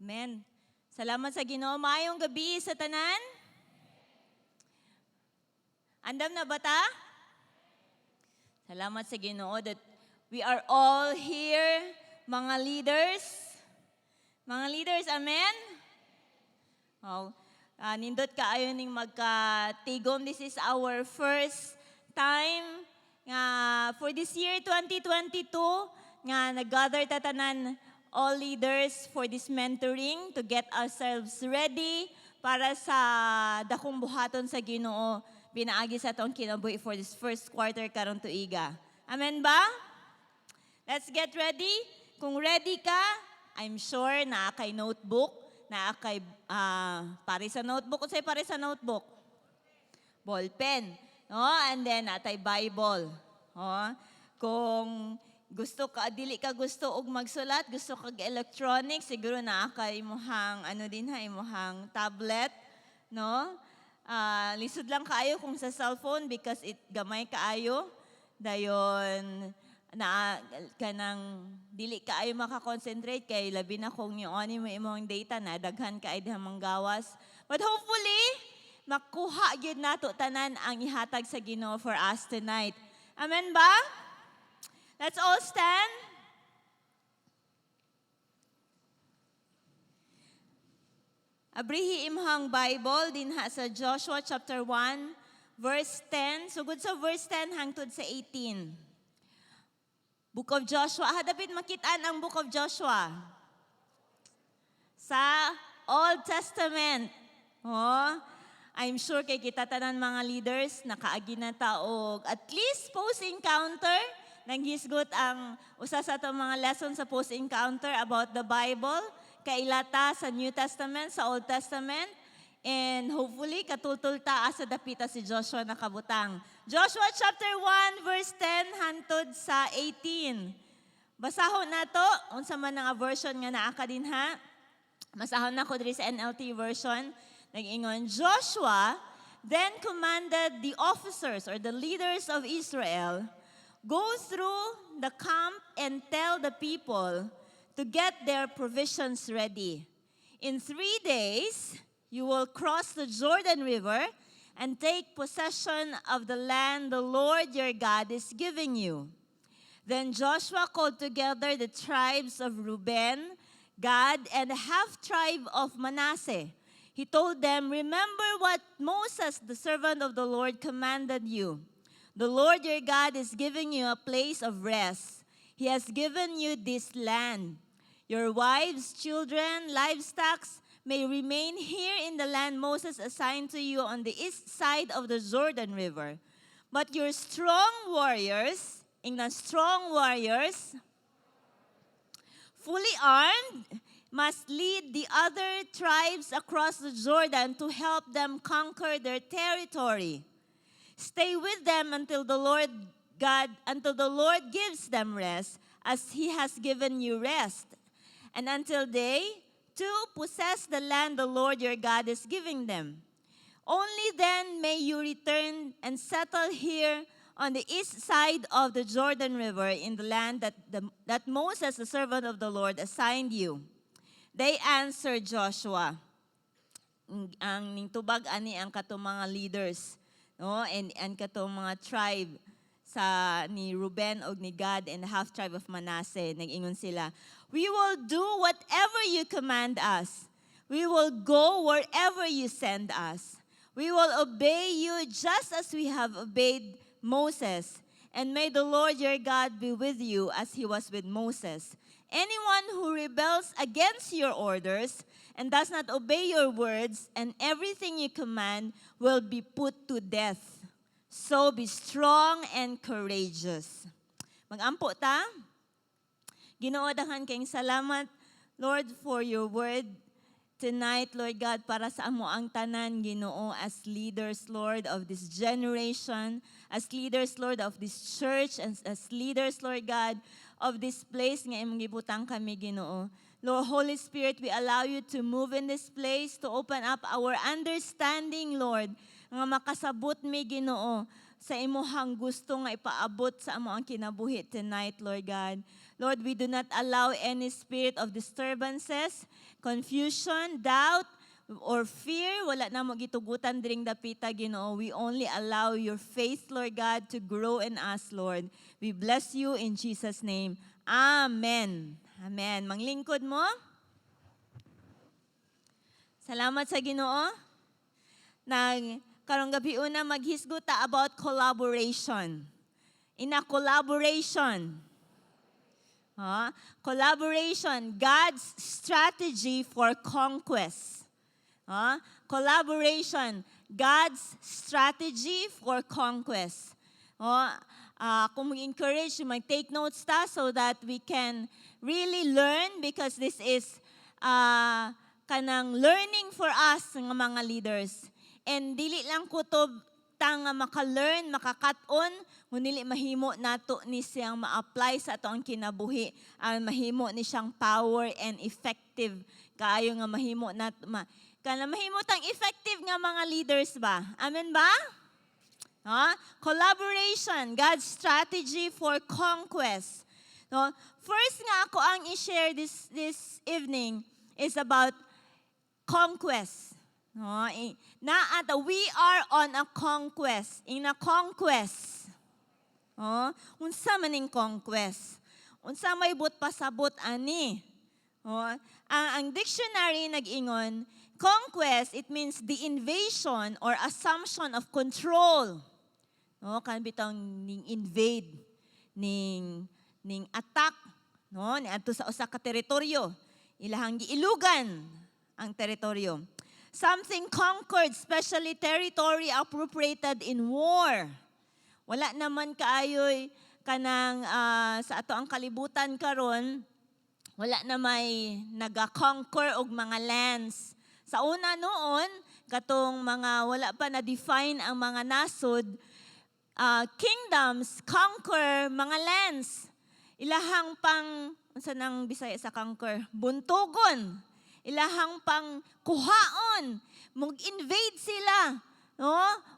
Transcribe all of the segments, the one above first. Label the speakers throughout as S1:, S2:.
S1: Amen. Salamat sa Ginoo. Maayong gabi sa tanan. Andam na ba ta? Salamat sa Ginoo that we are all here, mga leaders. Mga leaders, amen? Oh, nindot kaayo ning magkatigom. This is our first time for this year 2022 nga nag-gather ta tanan all leaders for this mentoring to get ourselves ready para sa dakong buhaton sa Ginoo pinaagi sa atong kinabuhi for this first quarter karon tuiga. Amen ba? Let's get ready. Kung ready ka, I'm sure na kay notebook, na kay pare sa notebook, unsay pare sa notebook? Ballpen, no? And then atay Bible. Oh. Kung gusto ka, dili ka gusto og magsulat, gusto kag electronic, siguro na kay imong imong tablet, no? Lisod lang kaayo kung sa cellphone because it gamay kaayo. Dayon na kanang dili kaayo maka-concentrate kay labi na kung ni mo imong data na daghan kaay diha manggawas. But hopefully makuha gyud nato tanan ang ihatag sa Ginoo for us tonight. Amen ba? Let's all stand. Abrihi imhang Bible dinha sa Joshua chapter 1 verse 10. Sugod sa verse 10 hangtod sa 18. Book of Joshua. Hadapit makitaan ang Book of Joshua. Sa Old Testament. Oh, I'm sure kay kita tanan mga leaders nakaagi na taog at least post-encounter. Nanghisgot ang usa sa atong mga lessons sa post-encounter about the Bible, kailata sa New Testament, sa Old Testament, and hopefully katultul ta sa dapita si Joshua nakabutang. Joshua chapter 1 verse 10 hantod sa 18. Basahon nato unsa man nga version nga naa ka dinha. Masahon na ko diri sa NLT version. Nag-ingon, Joshua then commanded the officers or the leaders of Israel, go through the camp and tell the people to get their provisions ready. In 3 days, you will cross the Jordan River and take possession of the land the Lord your God is giving you. Then Joshua called together the tribes of Reuben, Gad, and the half-tribe of Manasseh. He told them, remember what Moses, the servant of the Lord, commanded you. The Lord your God is giving you a place of rest. He has given you this land. Your wives, children, livestock may remain here in the land Moses assigned to you on the east side of the Jordan River. But your strong warriors, fully armed, must lead the other tribes across the Jordan to help them conquer their territory. Stay with them until the Lord gives them rest, as He has given you rest, and until they too possess the land the Lord your God is giving them. Only then may you return and settle here on the east side of the Jordan River in the land that Moses, the servant of the Lord, assigned you. They answered Joshua. Ang ningtubag ani ang katong mga leaders, no, and katong mga tribe sa ni Reuben og ni Gad and the half tribe of Manasseh. Nag-ingon sila, we will do whatever you command us. We will go wherever you send us. We will obey you just as we have obeyed Moses. And may the Lord your God be with you as He was with Moses. Anyone who rebels against your orders and does not obey your words and everything you command will be put to death. So be strong and courageous. Mag-ampo ta. Ginoo, daghan kayong salamat, Lord, for your word tonight, Lord God, para sa amo ang tanan, Ginoo, as leaders, Lord, of this generation, as leaders, Lord, of this church, as leaders, Lord God, of this place nga imong gibutang kami, Ginoo. Lord, Holy Spirit, we allow you to move in this place, to open up our understanding, Lord, nga makasabot mi, Ginoo, sa imuhang gusto nga ipaabot sa amo ang kinabuhi tonight, Lord God. Lord, we do not allow any spirit of disturbances, confusion, doubt, or fear. Wala na mo gitugutan diring dapita, Ginoo. We only allow your faith, Lord God, to grow in us, Lord. We bless you in Jesus' name. Amen. Amen. Manglingkod mo. Salamat sa Ginoo. Karong gabi una maghisguta about collaboration. In a collaboration. Collaboration, God's strategy for conquest. Collaboration, God's strategy for conquest. Kung mag-encourage, mag-take notes ta so that we can really learn because this is kanang learning for us ng mga leaders. And dili lang kutob tang maka-learn, makakaton, ngunili mahimo nato ni siyang ma-apply sa ato ang kinabuhi. Mahimo ni siyang power and effective kaayo nga mahimo nato kana mahimo tang effective nga mga leaders ba? Amen ba? Collaboration, God's strategy for conquest. No? First nga ako ang i-share this evening is about conquest. We are on a conquest. In a conquest. Unsa maning conquest? Unsa may but pasabot ani? Ang dictionary nag-ingon, conquest, it means the invasion or assumption of control. Kan bitang ning invade, ning attack, ni adto sa usa ka teritoryo. Ilahang giilugan ang teritoryo. Something conquered, especially territory appropriated in war. Wala naman kaayoy kanang sa ato ang kalibutan karon, wala na may naga-conquer og mga lands. Sa una noon, katong mga wala pa na-define ang mga nasod, kingdoms conquer mga lands. Ilahang pang, unsa nang Bisaya sa conquer? Buntugon. Ilahang pang kuhaon, mag-invade sila,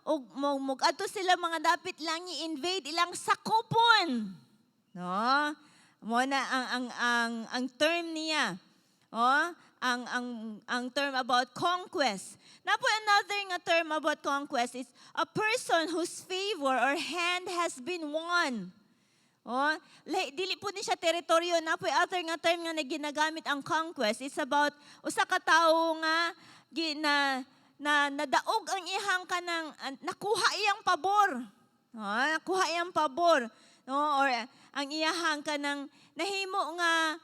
S1: o mag-ato sila mga dapit lang i-invade ilang sakupon. Mo na ang term niya. Ang term about conquest. Na po another nga term about conquest is a person whose favor or hand has been won. Dili po ni siya teritoryo na po other nga term nga ginagamit ang conquest. It's about usa ka tawo nga nadaog ang ihang kanang nakuha iyang pabor. Nakuha iyang pabor. Or ang iyahang kanang nahimo nga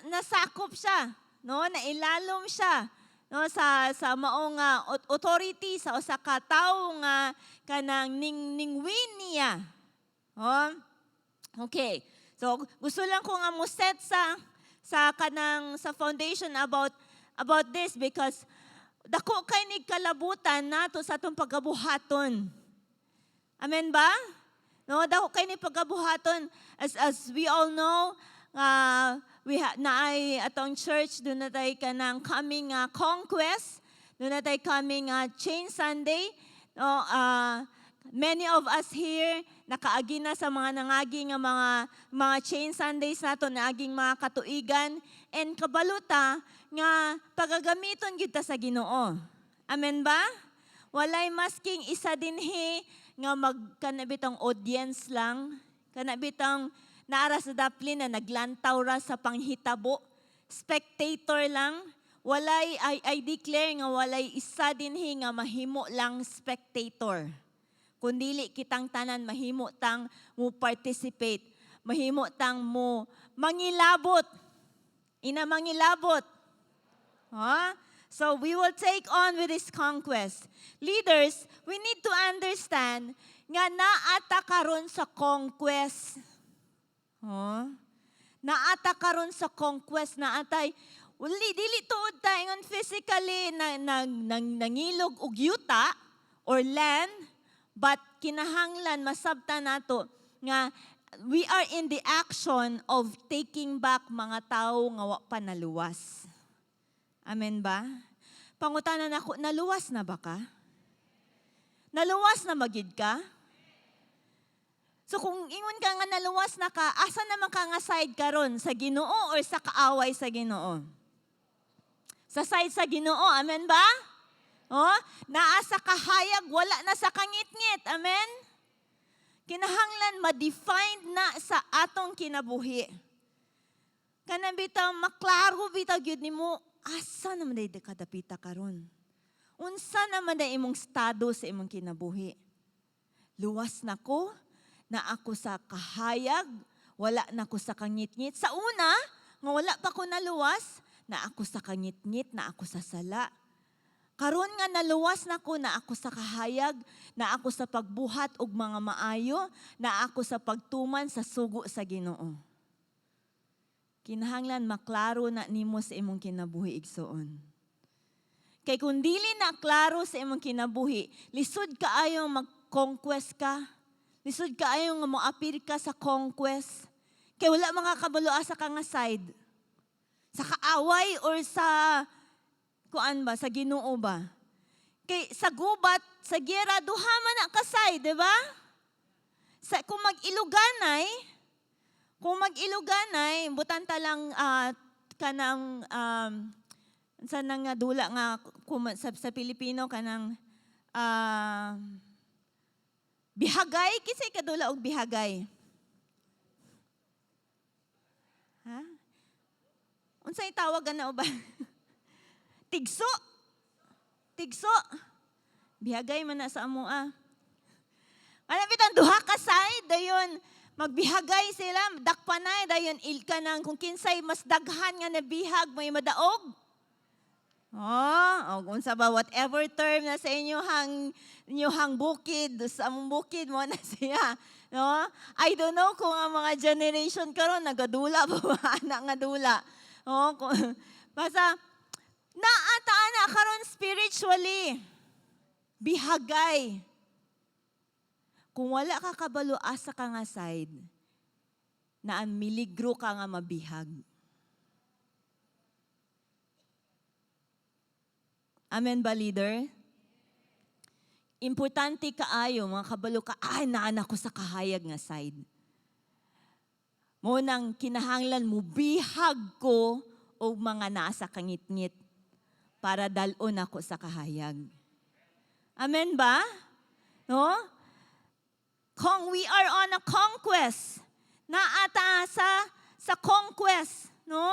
S1: nasakop siya. Nailalom siya. Sa maong authority sa usa ka tawo nga kanang ning win niya. Okay. So gusto lang ko nga mo set sa foundation about this because dako kay ni kalabutan nato sa atong pagabuhaton. Amen ba? Dako kay ni pagabuhaton as we all know, naay atong church do na tay kanang coming conquest, do na tay coming Chain Sunday. Many of us here nakaagi na sa mga nangagi nga mga Chain Sundays nato naaging mga katuigan and kabaluta nga pagagamiton gyud ta sa Ginoo. Amen ba? Walay masking isa dinhi nga magkanabitang audience lang, kanabitang naara sa daplin na naglantaw ra sa panghitabo, spectator lang. Walay I declare nga walay isa dinhi nga mahimo lang spectator. Kundili kitang tanan mahimo tang mo participate, mahimo tang mo mangilabot. Ina mangilabot. So we will take on with this conquest. Leaders, we need to understand nga naata karon sa conquest. Naata karon sa conquest, naatay dili tuod ta ingon physically nangilog og yuta or land, but kinahanglan masabtan nato nga we are in the action of taking back mga tawo nga wa pa naluwas. Amen ba? Pangutanan ako, naluwas na ba ka? Naluwas na magid ka? So kung ingon ka nga naluwas na ka, asa naman ka nga side karon sa Ginoo or sa kaaway sa Ginoo? Sa side sa Ginoo, amen ba? Oh, naa sa kahayag, wala na sa kangit-ngit, amen? Kinahanglan ma-define na sa atong kinabuhi. Kanang bitaw maklaro bitaw gyud nimo asa naman day kadapita karon. Unsa naman day imong estado sa imong kinabuhi? Luwas na ko na ako sa kahayag, wala na ko sa kangit-ngit. Sa una, nga wala pa ko naluwas, na ako sa kangit-ngit, na ako sa sala. Karon nga naluwas na ko na ako sa kahayag, na ako sa pagbuhat og mga maayo, na ako sa pagtuman sa sugo sa Ginoo. Kinahanglan maklaro na nimo sa imong kinabuhi igsoon. Kay kung dili na klaro sa imong kinabuhi, lisod kaayo mag-conquest ka. Lisod kaayo nga moapir ka sa conquest. Kay wala mga kabaloa sa kang side. Sa kaaway or sa kuan ba, sa Ginoo ba? Kay sa gubat, sa gera, duha man na kasay, di ba? Kung mag-iluganay, butanta lang kanang, sa nang dula nga sa Pilipino, kanang bihagay, kisay kadula og bihagay. Ha? Unsay tawag na ba? Tigso. Bihagay man na sa amoa. Ano bitang duha ka side dayon magbihagay sila, dakpanay dayon ilka nang kung kinsay mas daghan nga nabihag may madaog. Oh, unsa ba whatever term na sa inyong bukid, sa among bukid mo na siya. No? I don't know kung ang mga generation karon nagadula pa ba anak nga dula. Oh, basta naataan na karon spiritually. Bihagay. Kung wala ka kabalo asa ka nga side, na ang miligro ka nga mabihag. Amen ba, leader? Importante kaayo, mga kabalo ka, naanak ko sa kahayag nga side. Mo nang kinahanglan mo, bihag ko o mga nasa kangit-ngit para dalon ako sa kahayag. Amen ba? No? Kung we are on a conquest, naata sa conquest, no?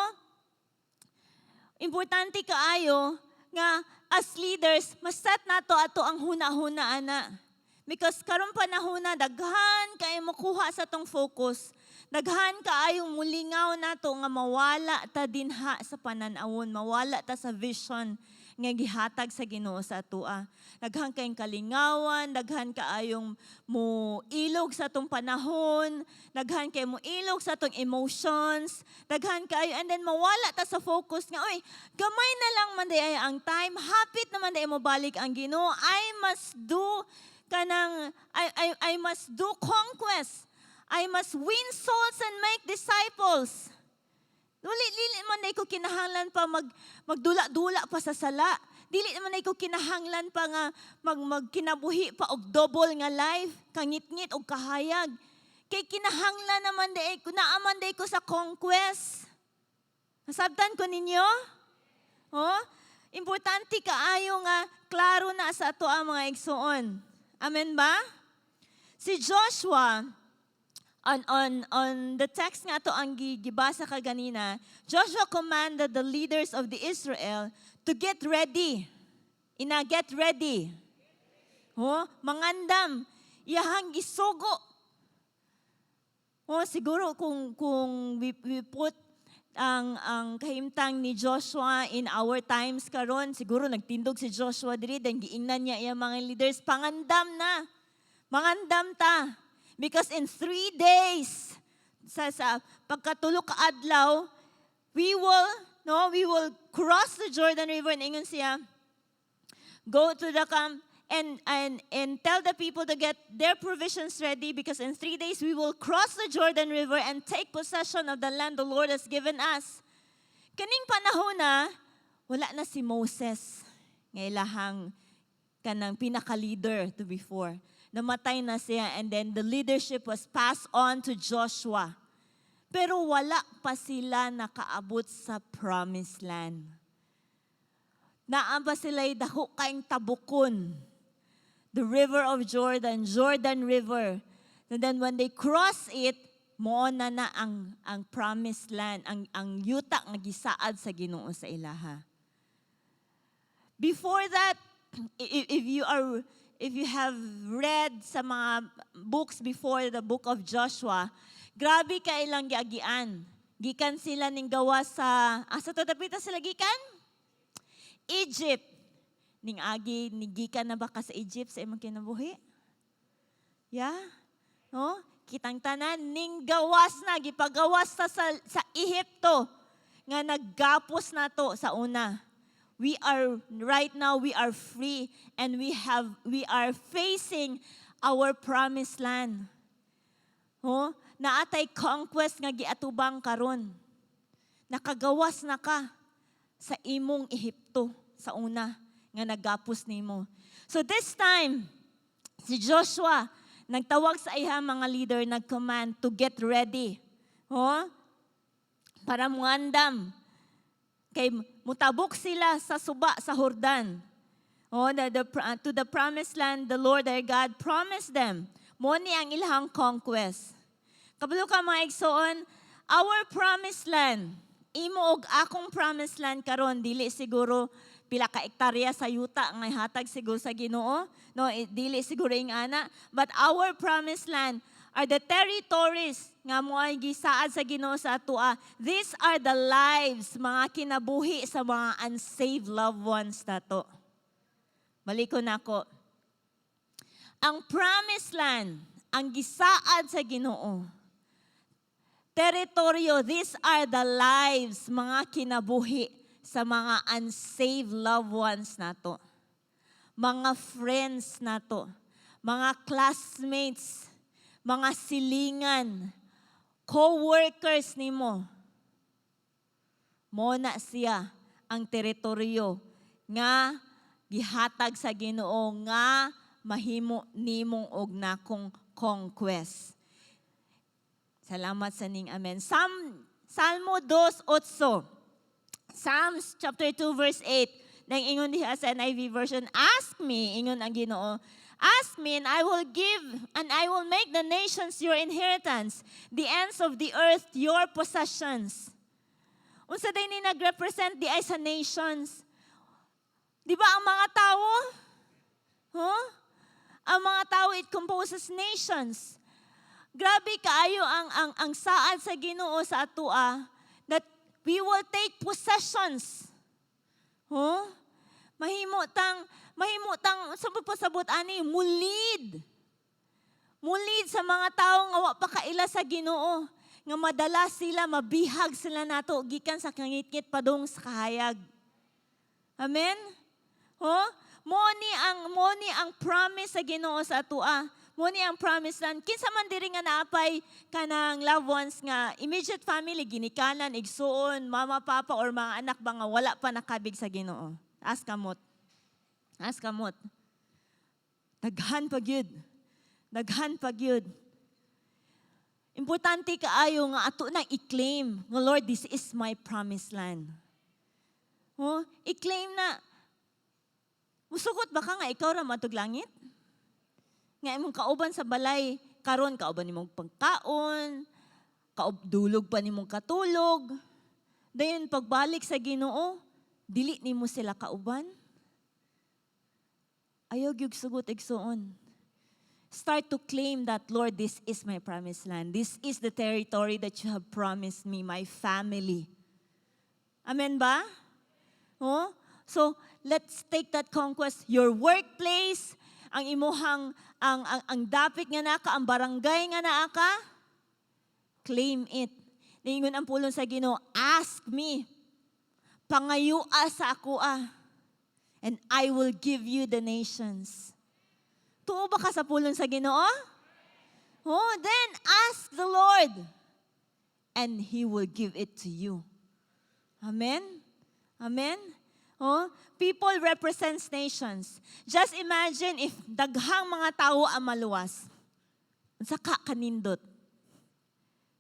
S1: Importante kaayo nga as leaders, masat nato ato ang huna-huna ana. Because karon panahon na daghan kay makuha sa tong focus. Daghan kaayong mulingaw nato nga mawala ta dinha sa pananawon, mawala ta sa vision nga gihatag sa Ginoo sa atoa. Daghan kayong kalingawan, daghan kaayong mo ilog sa tong panahon, daghan kay mo ilog sa tong emotions, daghan kaayo and then mawala ta sa focus nga oy, gamay na lang man day ang time, hapit naman day mo balik ang Ginoo. I must do conquest. I must win souls and make disciples. Dili man na ko kinahanglan pa magdula-dula pa sa sala. Dili man na ko kinahanglan pa nga magkinabuhi pa og double nga life, kangit-ngit og kahayag. Kay kinahanglan naman naaman ko sa conquest. Nasabtan ko ninyo? Oh, importante kaayo nga klaro na sa ato ang mga igsoon. Amen ba? Si Joshua, on the text nga to ang gibasa ka ganina, Joshua commanded the leaders of the Israel to get ready. Get ready. Oh, mangandam. Iyahang isugo. Oh, siguro kung we put ang kahimtang ni Joshua in our times karon, siguro nagtindog si Joshua diri dan giingnan niya iyang mga leaders, pangandam na. Mangandam ta. Because in 3 days, sa pagkatulog ka adlaw, we will cross the Jordan River and ingon siya, go to the camp and tell the people to get their provisions ready because in 3 days we will cross the Jordan River and take possession of the land the Lord has given us. Kaning panahon na, wala na si Moses, ngailahang kanang pinaka-leader to before. Namatay na siya, and then the leadership was passed on to Joshua. Pero wala pa sila nakaabot sa promised land. Naaba sila'y dako kaing tabukon. The river of Jordan, Jordan River. And then when they cross it, mo na ang promised land, ang yuta nga gisaad sa Ginoo sa ilaha. Before that, if you have read sa mga books before the book of Joshua, grabe ka ilang giagian. Gikan sila ning gawa sa to dapita sila gikan? Egypt. Ning agi gikan na ba ka sa Egypt sa imong kinabuhi? Yeah? No? Kitang tanan ning gawas na gipagawas sa Ehipto nga naggapos na to sa una. We are right now we are free and we are facing our promised land. Oh, naatay conquest nga giatubang karon. Nakagawas na ka sa imong Ehipto sa una nga naggapos nimo. So this time si Joshua nagtawag sa iya mga leader, nag-command to get ready. Oh? Para muandam. Kay mutabok sila sa suba sa Jordan. Oh, to the promised land, the Lord their God promised them. Mo ni ang ilahang conquest. Kabalo ka mga igsoon, our promised land, imo og akong promised land karon dili siguro pila ka ektarya sa yuta nga hatag siguro sa Ginoo, no, dili siguro ing ana, but our promised land are the territories nga moay gisaad sa Ginoo sa atoa. These are the lives, mga kinabuhi sa mga unsaved loved ones nato. Maliko nako. Ang promised land, ang gisaad sa Ginoo. Teritoryo, these are the lives, mga kinabuhi sa mga unsaved loved ones nato. Mga friends nato, mga classmates, mga silingan, co-workers nimo. Mo na siya ang teritoryo nga gihatag sa Ginoo nga mahimo nimong og nakong conquest. Salamat sa ning amen. Salmo 2:8. Psalms chapter 2 verse 8. Nang ingon diha sa NIV version, ask me, ingon ang Ginoo, ask me and I will give and I will make the nations your inheritance, the ends of the earth your possessions. Unsa day ni nagrepresent di ay sa nations? Di ba ang mga tao? Huh? Ang mga tao, it composes nations. Grabe kaayo ang saad sa Ginoo sa atua that we will take possessions. Huh? Mahimutang sa pasabot ani mulid. Mulid sa mga tao nga wa pa kaila sa Ginoo, nga madala sila, mabihag sila nato gikan sa kangit-kit padung sa kahayag. Amen. Huh? Mo ni ang promise sa Ginoo sa atua. Mo ni ang promise land. Kinsa man diri nga naapay kanang loved ones nga immediate family, ginikanan, igsuon, mama, papa, or mga anak ba nga wala pa nakabig sa Ginoo. Ask kamot. Daghan pa gyud. Importante kaayo nga ato nang i-claim nga Lord, this is my promised land. Oh, i-claim na. Musugot ba ka nga ikaw ra matug langit? Nga imong kauban sa balay, karon kauban nimong pagkaon, dulog pa nimong katulog. Dayon pagbalik sa Ginoo, dili nimo sila kauban. Ayaw gyud sugot igsuon. Start to claim that, Lord, this is my promised land. This is the territory that you have promised me, my family. Amen ba? Oh? So, let's take that conquest. Your workplace, ang imuhang, ang dapit nga naka, ang barangay nga naaka, claim it. Ningon ang pulong sa Ginoo, ask me, pangayua sa ako and I will give you the nations. Tuo ba ka sa pulong sa Ginoo? Oh, then ask the Lord and He will give it to you. Amen? Amen? Oh, people represents nations. Just imagine if daghang mga tao ang maluwas. Unsa ka kanindot?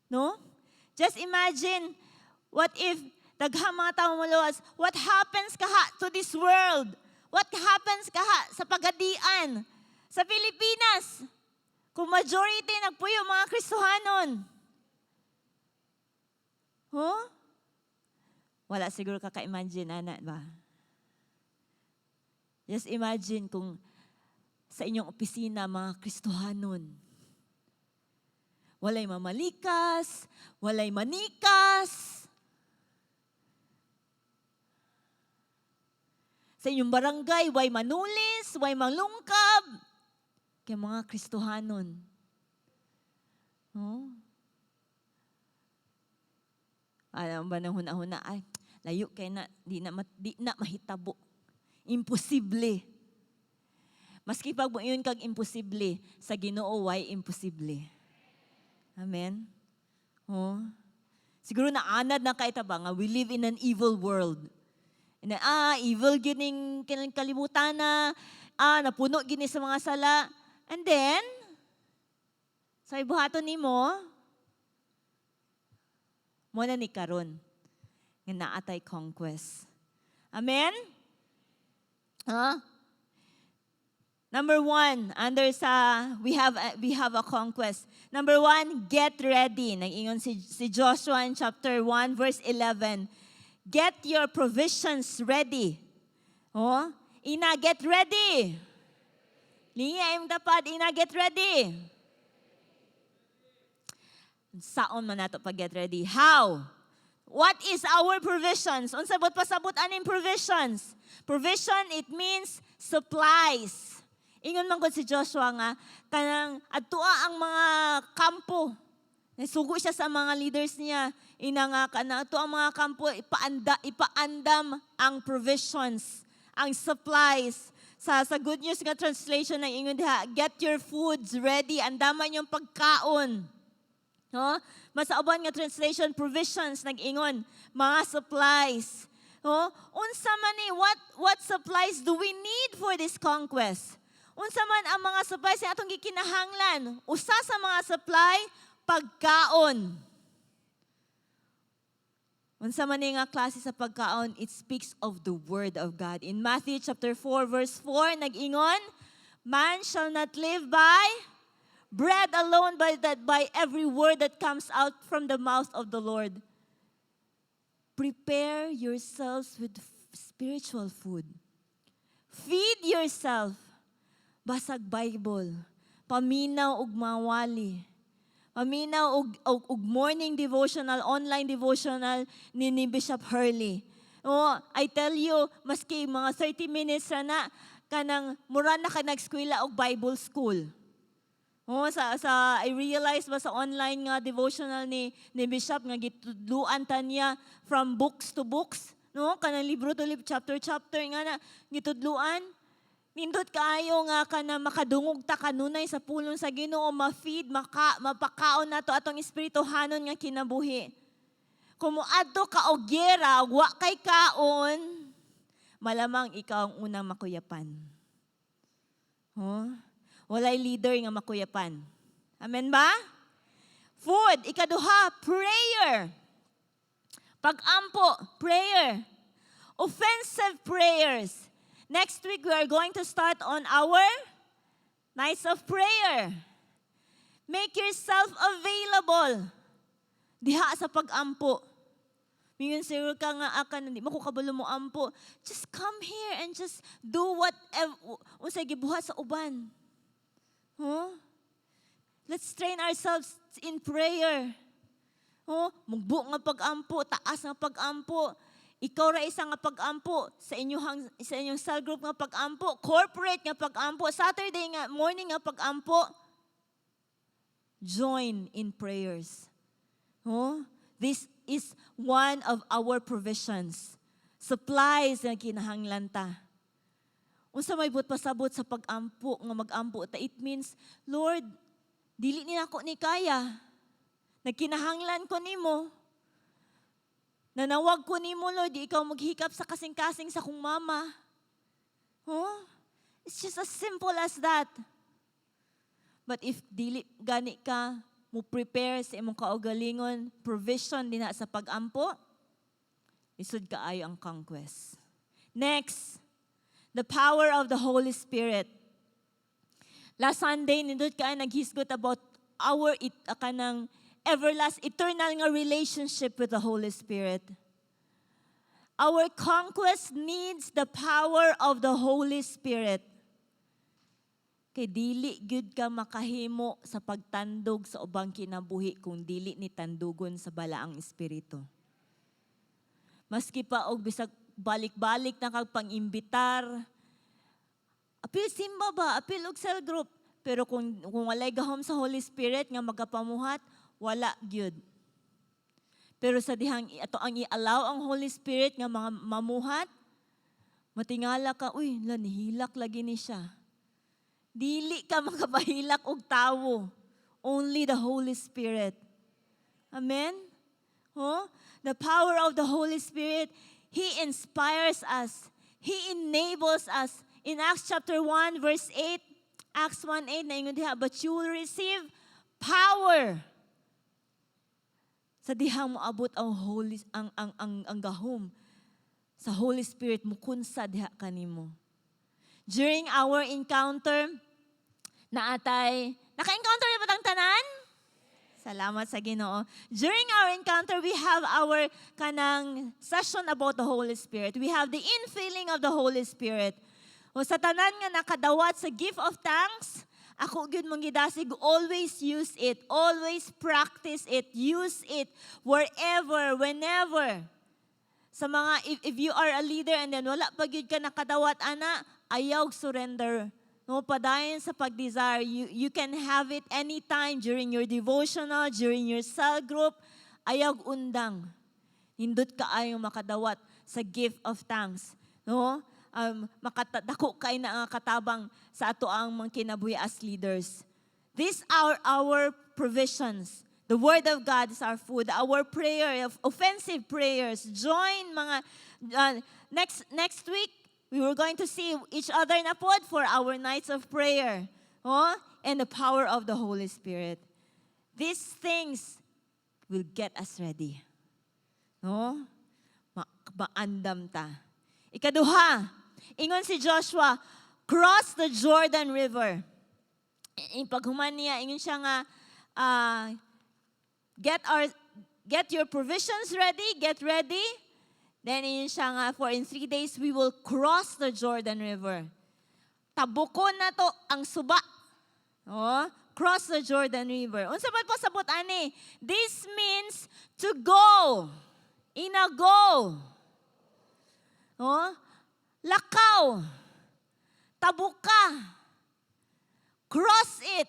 S1: No? Just imagine, what if daghang mga tao maluwas? What happens kaha to this world? What happens kaha sa pagadian? Sa Pilipinas, kung majority nagpuyo mga Kristohanon. Huh? Wala siguro kaka-imagine, anak ba? Just imagine kung sa inyong opisina, mga Kristohanon, walay mamalikas, walay manikas. Sa inyong barangay, way manulis, way malungkab. Kaya mga Kristohanon. Oh. Alam ba na huna-huna, ay, layo kay na, di na mahitabo. Imposible. Maski pag yun kag imposible, sa Ginoo way imposible. Amen? Oh. Siguro naanad na kaita ba nga, we live in an evil world. Evil gining kalimutan na, napuno gini sa mga sala. And then, sa ibuhaton ni mo na ni karon nga naatay conquest. Amen? Number 1, we have a conquest. Number 1, get ready. Nag-ingon si Joshua in chapter 1, verse 11. Get your provisions ready. Oh, get ready. Linya im dapat, get ready. Saon man nato pag get ready? How? What is our provisions? Unsa bot pasabot aning provisions? Provision, it means supplies. Ingon man gud si Joshua nga, kanang adtua ang mga kampo. Nasugo siya sa mga leaders niya. Ina nga kana adtua ang mga kampo, ipaandam ang provisions, ang supplies. Sa Good News nga translation ng ingon diha, get your foods ready, andaman yung pagkaon. No? Masauban nga translation, provisions, nag-ingon, mga supplies. No? Unsa man ni, what supplies do we need for this conquest? Unsa man ang mga supplies na atong gikinahanglan? Usa sa mga supply, pagkaon. Unsa man ni nga klase sa pagkaon, it speaks of the word of God. In Matthew chapter 4, verse 4, nag-ingon, man shall not live by bread alone, but by every word that comes out from the mouth of the Lord. Prepare yourselves with spiritual food. Feed yourself. Basag Bible. Paminaw og mawali. Paminaw og morning devotional, online devotional ni Bishop Hurley. Oh, I tell you, maski mga 30 minutes na kanang mura na ka nag-eskwela og Bible school. Oh, I realize ba sa online nga devotional ni Bishop nga gitudluan ta niya from books to books, no? Kanang libro to chapter nga na gitudluan. Nindot kaayo nga kana makadungog ta kanunay sa pulong sa Ginoo, ma-feed, mapakaon nato atong espirituhanon nga kinabuhi. Kung moadto ka og gera, wa kay kaon, malamang ikaw ang unang makuyapan. Oh? Walay leader nga makuyapan. Amen ba? Food. Ikaduha, prayer. Pag-ampo, prayer. Offensive prayers. Next week, we are going to start on our nights of prayer. Make yourself available. Diha sa pag-ampo. Mingon siguro ka nga akan, hindi mo ko kabalo mo ampo. Just come here and just do whatever. Unsay gibuhat sa uban. Huh? Let's train ourselves in prayer. Oh, mugbo nga pag-ampo, taas nga pag-ampo. Ikaw ra isa nga pag-ampo sa inyong cell group nga pag-ampo, corporate nga pag-ampo, Saturday nga morning nga pag-ampo. Join in prayers. Oh, this is one of our provisions. Supplies nga kinahanglan ta. Unsa may but pasabot sa pag-ampo nga mag-ampo ta, it means, Lord, dili ni ako ni kaya. Nagkinahanglan ko nimo. Nanawag ko ni mo, Lord, di ikaw maghikap sa kasing-kasing sa kong mama. Oh? It's just as simple as that. But if dili gani ka, mo prepare sa imong kaugalingon, provision din sa pag-ampo, isud kaayo ang conquest. Next, the power of the Holy Spirit. Last Sunday, nindot ka naghisgot about our kanang eternal nga relationship with the Holy Spirit. Our conquest needs the power of the Holy Spirit. Kay dili gyud ka makahimo sa pagtandog sa ubang kinabuhi kung dili ni tandugon sa balaang espiritu. Maski pa og bisag balik-balik na kag pang-imbitar, apil simba ba, apil og cell group, pero kung walay gahom sa Holy Spirit nga magapamuhat, wala gyud. Pero sa dihang ato ang i-allow ang Holy Spirit nga mga mamuhat, matingala ka, uy, lanihilak lagi ni siya. Dili ka makabahilak og tawo. Only the Holy Spirit. Amen? Oh? The power of the Holy Spirit, He inspires us. He enables us. In Acts chapter 1, verse 8, Acts 1:8, na ingon diha, but you will receive power. Sa dihang moabot ang Holy ang gahom sa Holy Spirit mo kunsa diha kanimo. During our encounter naka-encounter ba tang tanan? Salamat sa Ginoo. During our encounter, we have our kanang session about the Holy Spirit. We have the infilling of the Holy Spirit. O sa tanan nga nakadawat sa gift of thanks, ako gyud mong gidasig, always use it. Always practice it. Use it wherever, whenever. Sa mga, if you are a leader and then wala pa gyud ka nakadawat, ana, ayaw surrender. No, padayon sa pag-desire. You can have it anytime during your devotional, during your cell group. Ayaw undang. Hindot ka ayong makadawat sa gift of thanks. No? Makatadako kay na ang katabang sa ato ang mga kinabuhi as leaders. These are our provisions. The Word of God is our food. Our prayer, offensive prayers. Join mga, next week, we were going to see each other na pod for our nights of prayer. Oh? And the power of the Holy Spirit. These things will get us ready. No? Maandam ta. Ikaduha, ingon si Joshua, cross the Jordan River. In paghuman niya, ingon siya nga, get your provisions ready, get ready. Then ingon siya nga, for in 3 days we will cross the Jordan River. Tabukon na to ang suba. Oh, cross the Jordan River. Unsa man po sabot ani? This means to go. Go. Oh, lakaw. Tabuka. Cross it.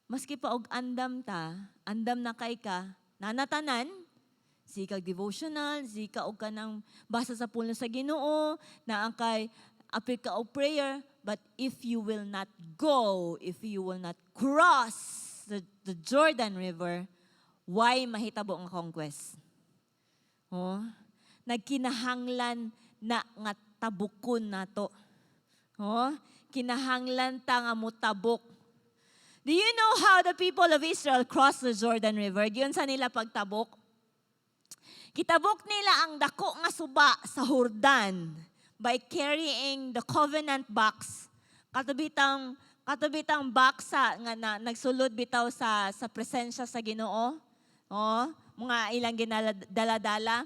S1: Maski pa og andam na kay ka, nanatanan, sika devotional, sika og kanang basa sa pulong sa Ginoo, na ang kay apil ka og prayer, but if you will not go, if you will not cross the Jordan River, why mahitabo ang conquest? Oh, nagkinahanglan na nga tabukon nato. Oh, kinahanglan ta nga motabok. Do you know how the people of Israel crossed the Jordan River? Giyon sa nila pagtabok. Kitabok nila ang dako nga suba sa Jordan by carrying the covenant box. Katubitang box nga nagsulod bitaw sa presensya sa Ginoo. Oh, mga ilang ginadala-dala.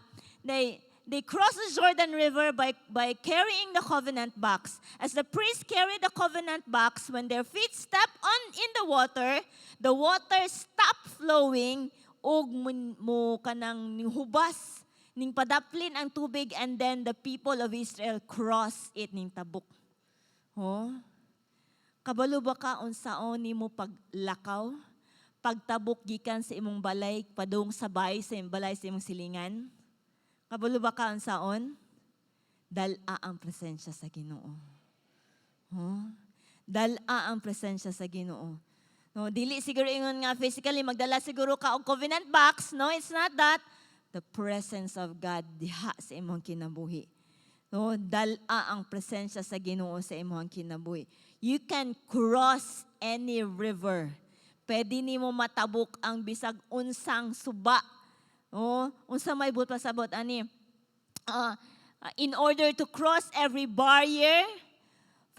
S1: They crossed the Jordan River by carrying the covenant box. As the priests carry the covenant box, when their feet step in the water stopped flowing, ug mo kanang hubas, ning padaplin ang tubig, and then the people of Israel crossed it ning tabuk. Oh, kabalo ba ka unsaon nimo paglakaw? Pagtabok gikan sa imong balay, padung sabay sa imong balay sa imong silingan? Kabalo ba ka unsaon? Dala ang presensya sa Ginoo. Oh? Dala ang presensya sa Ginoo. No, dili siguro ingon nga physically magdala siguro ka og covenant box. No, it's not that. The presence of God diha sa imong kinabuhi. No, dala ang presensya sa Ginoo sa imong kinabuhi. You can cross any river. Pwede nimo matabok ang bisag unsang suba. No, unsa may but pasabot ani? In order to cross every barrier,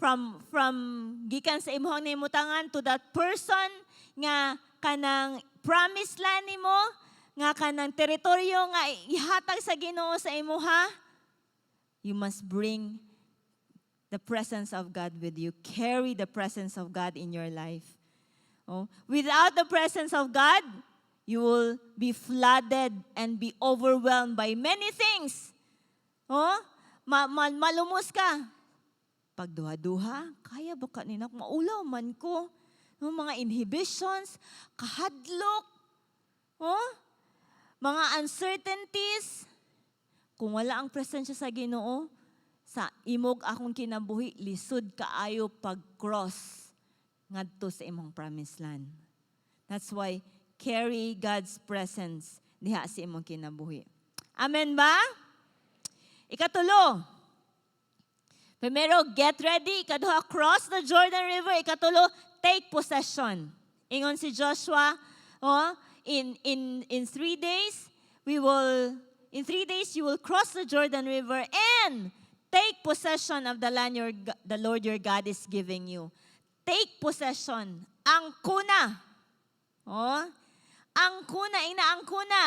S1: from gikan sa imong nahimutangan to that person nga kanang promised land nimo, nga kanang teritoryo nga ihatag sa Ginoo sa imuha, you must bring the presence of God with you. Carry the presence of God in your life. Oh, without the presence of God, you will be flooded and be overwhelmed by many things. Oh, malumos ka. Pagduha-duha, kaya ba kanina maulaw man ko? No, mga inhibitions, kahadlok, oh, mga uncertainties. Kung wala ang presensya sa Ginoo, sa imog akong kinabuhi, lisod kaayo pag-cross ngadto sa imong promised land. That's why carry God's presence diha sa imong kinabuhi. Amen ba? Ikatulo, primero, get ready. Ikaduha, cross the Jordan River. Ikatulo, take possession. Ingon si Joshua, in 3 days, in 3 days, you will cross the Jordan River and take possession of the land the Lord your God is giving you. Take possession. Ang kuna. Ang kuna, ang kuna.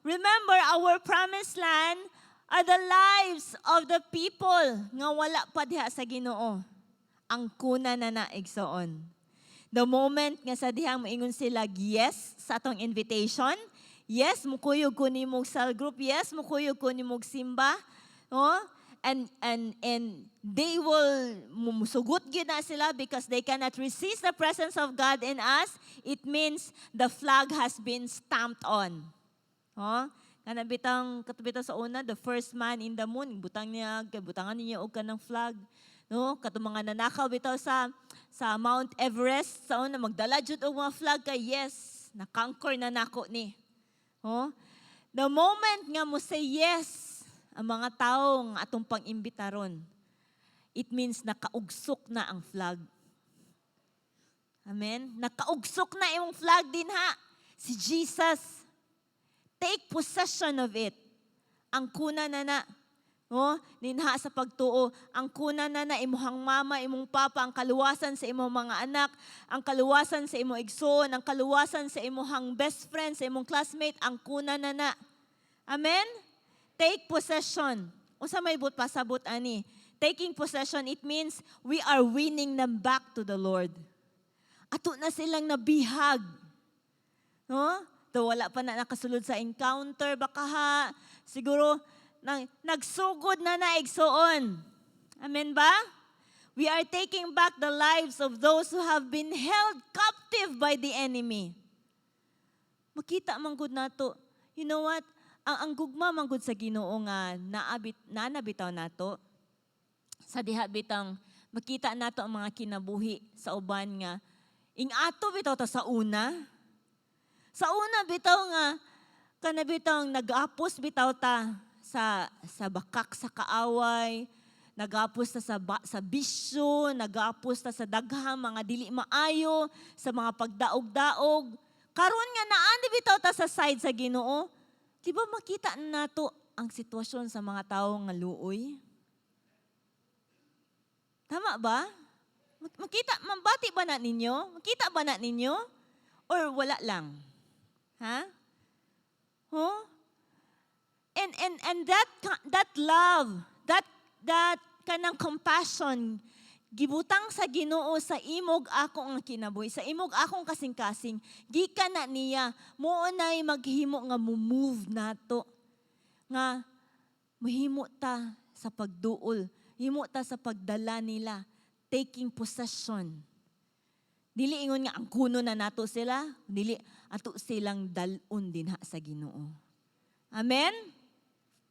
S1: Remember, our promised land are the lives of the people nga wala pa diha sa Ginoo. Ang kuna na igsoon. The moment nga sa dihang moingon sila yes sa atong invitation, yes mukuyog ko nimog cell group, yes mukuyog ko nimog simba, and they will musugot gyud na sila because they cannot resist the presence of God in us. It means the flag has been stamped on. Kanang katubitang sa una, the first man in the moon, butangan niya og kanang flag. No, katong mga nanakaw bitaw sa Mount Everest, sa una magdala jud og mga flag kay yes, na-conquer na nako ni. The moment nga mo say yes ang mga tawo nga atong pang-imbitaron, it means nakaugsok na ang flag. Amen? Nakaugsok na yung flag din ha. Si Jesus. Take possession of it. Ang kuna na ninha sa pagtuo. Ang kuna na imuhang mama, imong papa, ang kaluwasan sa imong mga anak, ang kaluwasan sa imong igsoon, ang kaluwasan sa imong best friend, sa imong classmate, ang kuna na. Amen? Take possession. Unsa may but pasabot ani? Taking possession, it means we are winning them back to the Lord. Ato na silang nabihag. Wala pa na nakasulod sa encounter, baka ha, siguro, nagsugod na naigsoon. Amen ba? We are taking back the lives of those who have been held captive by the enemy. Makita man gud nato. You know what? Ang gugma man gud sa Ginoo nga nanabitaw nato. Sa diha bitang makita nato ang mga kinabuhi sa uban nga ing-ato bitaw ta sa una. Sa una bitaw nga kanabitaw nag-apos bitaw ta sa bakak sa kaaway, nag-apos ta sa bisyo, nag-apos ta sa daghang mga dili maayo, sa mga pagdaog-daog. Karon nga naani bitaw ta sa side sa Ginoo. Di ba makita nato ang sitwasyon sa mga tawo nga luoy? Tama ba? Mabati ba na ninyo? Makita ba na ninyo? Or wala lang? Ha? And that love, that kanang compassion, gibutang sa Ginoo sa imog akong ang kinabuhi, sa imog akong kasing-kasing, gikan na niya, mo nay maghimo nga move nato, nga mahimo ta sa pagduol, himo ta sa pagdala nila, taking possession. Dili ingon nga ang kuno na nato sila, dili ato silang dalon din ha sa Ginoo. Amen?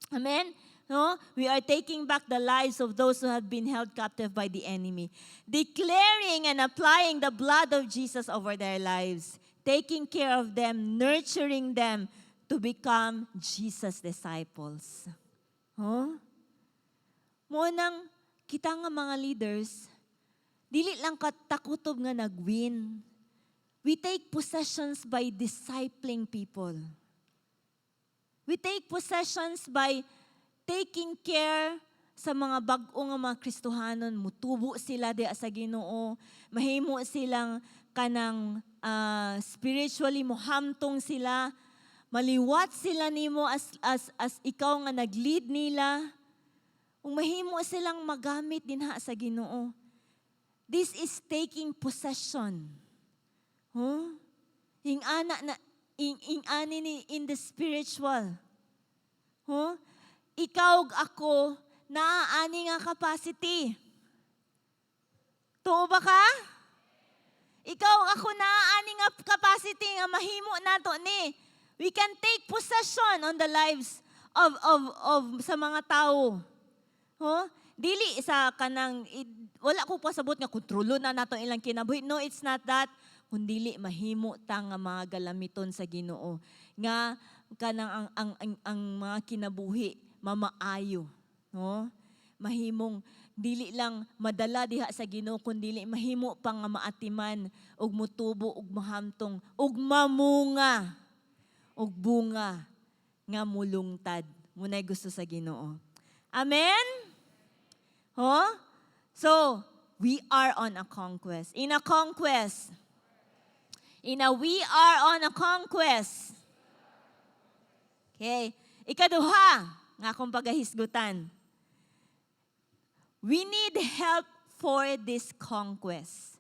S1: Amen? No? We are taking back the lives of those who have been held captive by the enemy. Declaring and applying the blood of Jesus over their lives. Taking care of them, nurturing them to become Jesus' disciples. Huh? Munang kita nga mga leaders, dili lang katakutob nga nag-win. We take possessions by discipling people. We take possessions by taking care sa mga bag-o nga mga Kristohanon. Mutubo sila di sa Ginoo. Mahimo silang kanang spiritually mohamtong sila. Maliwat sila nimo as ikaw nga nag-lead nila. Kung mahimo silang magamit din sa Ginoo. This is taking possession. Huh? Ani ni in the spiritual. Huh? Ikaw ug ako naaani nga capacity. Tuo ba ka? Ikaw ug ako naaani nga capacity nga mahimo nato ni. We can take possession on the lives of sa mga tao. Huh? Dili sa kanang wala ko pasabot nga kontrolo na nato ilang kinabuhi. No, it's not that. Kundili mahimo ta nga mga galamiton sa Ginoo nga kanang ang mga kinabuhi mamaayo, no? Mahimong dili lang madala diha sa Ginoo kundi mahimo pa nga maatiman og mutubo og mahamtong og mamunga og bunga nga mulungtad. Munay gusto sa Ginoo. Amen? Ho? So, we are on a conquest. In a conquest. We are on a conquest. Okay. Ikaduha, nga akong pagahisgutan. We need help for this conquest.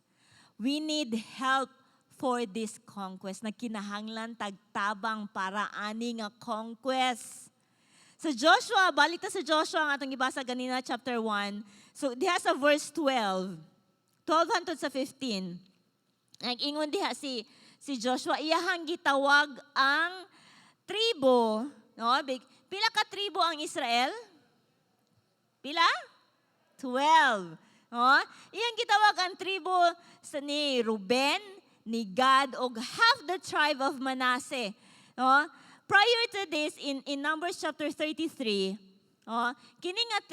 S1: We need help for this conquest. Na kinahanglan tagtabang para ani nga conquest. So Joshua, balik ta sa Joshua ang atong ibasa ganina, chapter 1. So diha sa verse 12. 12 hangtod sa 15. Nag-ingon diha si Joshua, iyahang gitawag ang tribo, no? Pila ka tribo ang Israel? Pila? 12. No? Iyang gitawag ang tribo ni Ruben, ni Gad, o half the tribe of Manasseh. No? Prior to this, in Numbers chapter 33, no? Kini nga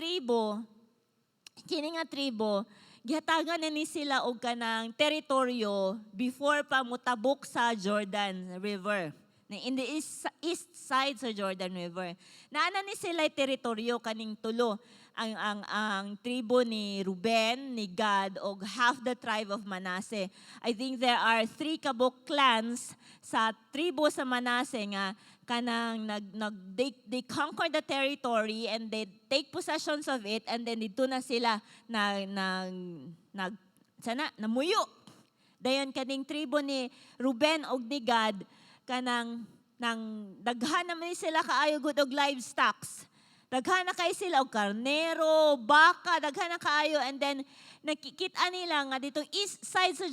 S1: tribo, gihatagan na ni sila og kanang teritoryo before pa mutabok sa Jordan River. In the east side sa Jordan River. Naana ni sila teritoryo kaning tulo. Ang tribo ni Ruben, ni Gad, o half the tribe of Manasseh. I think there are 3 kabuk clans sa tribo sa Manasseh nga kanang they conquer the territory and they take possessions of it and then dito na sila namuyo. Dayon kaning tribo ni Ruben og ni Gad kanang daghan naman sila kaayo gud og livestock. Daghan na kay sila og karnero, baka, daghan na kaayo and then nakikita nila nga dito east side sa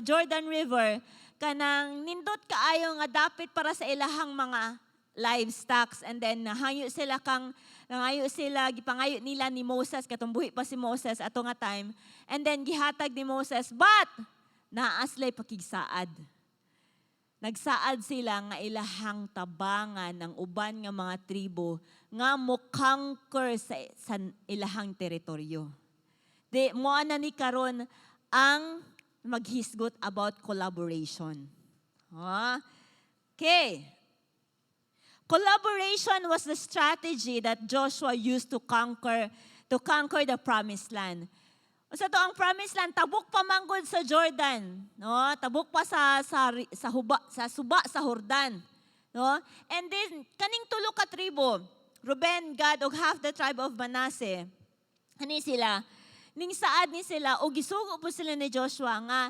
S1: Jordan River kanang nindot kaayo nga dapit para sa ilahang mga livestock and then nangayo sila gipangayo nila ni Moses katong buhi pa si Moses ato nga time and then gihatag ni Moses but naaslay pakigsaad. Nagsaad sila nga ilahang tabangan ng uban nga mga tribo nga mo-conquer sa ilahang teritoryo. Mo ana ni karon ang maghisgot about collaboration. Okay. Collaboration was the strategy that Joshua used to conquer the promised land. Sa to ang promised land, tabok pa manggod sa Jordan, no? Tabok pa sa suba sa Jordan, no? And then kaning tulo ka tribo, Ruben, Gad ug half the tribe of Manasseh. Ani sila, ning saad ni sila o gisugo po sila ni Joshua nga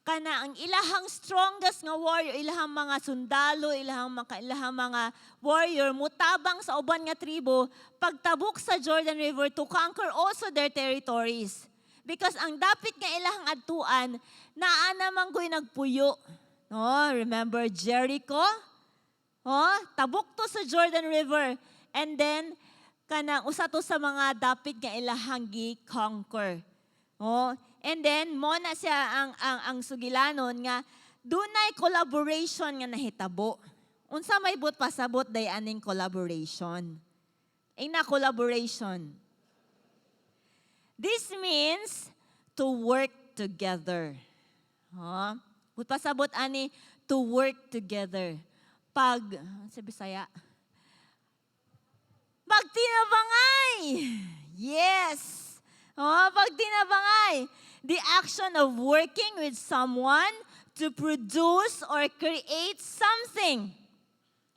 S1: kana ang ilahang strongest nga warrior, ilahang mga sundalo, ilahang mga warrior mutabang sa uban nga tribo pagtabok sa Jordan River to conquer also their territories. Because ang dapit nga ilahang adtuan, naa naman ko'y nagpuyo. No, remember Jericho? Tabok to sa Jordan River. And then, kanang usa to sa mga dapit nga ilahang gi-conquer. Oh, and then mo na siya ang sugilanon nga dunay collaboration nga nahitabo. Unsa may but pasabot day aning collaboration? Ina collaboration. This means to work together. Oh, but pasabot ani to work together. Pag sa Bisaya, pagtinabangay. Yes. Oh, pagtinabangay. The action of working with someone to produce or create something.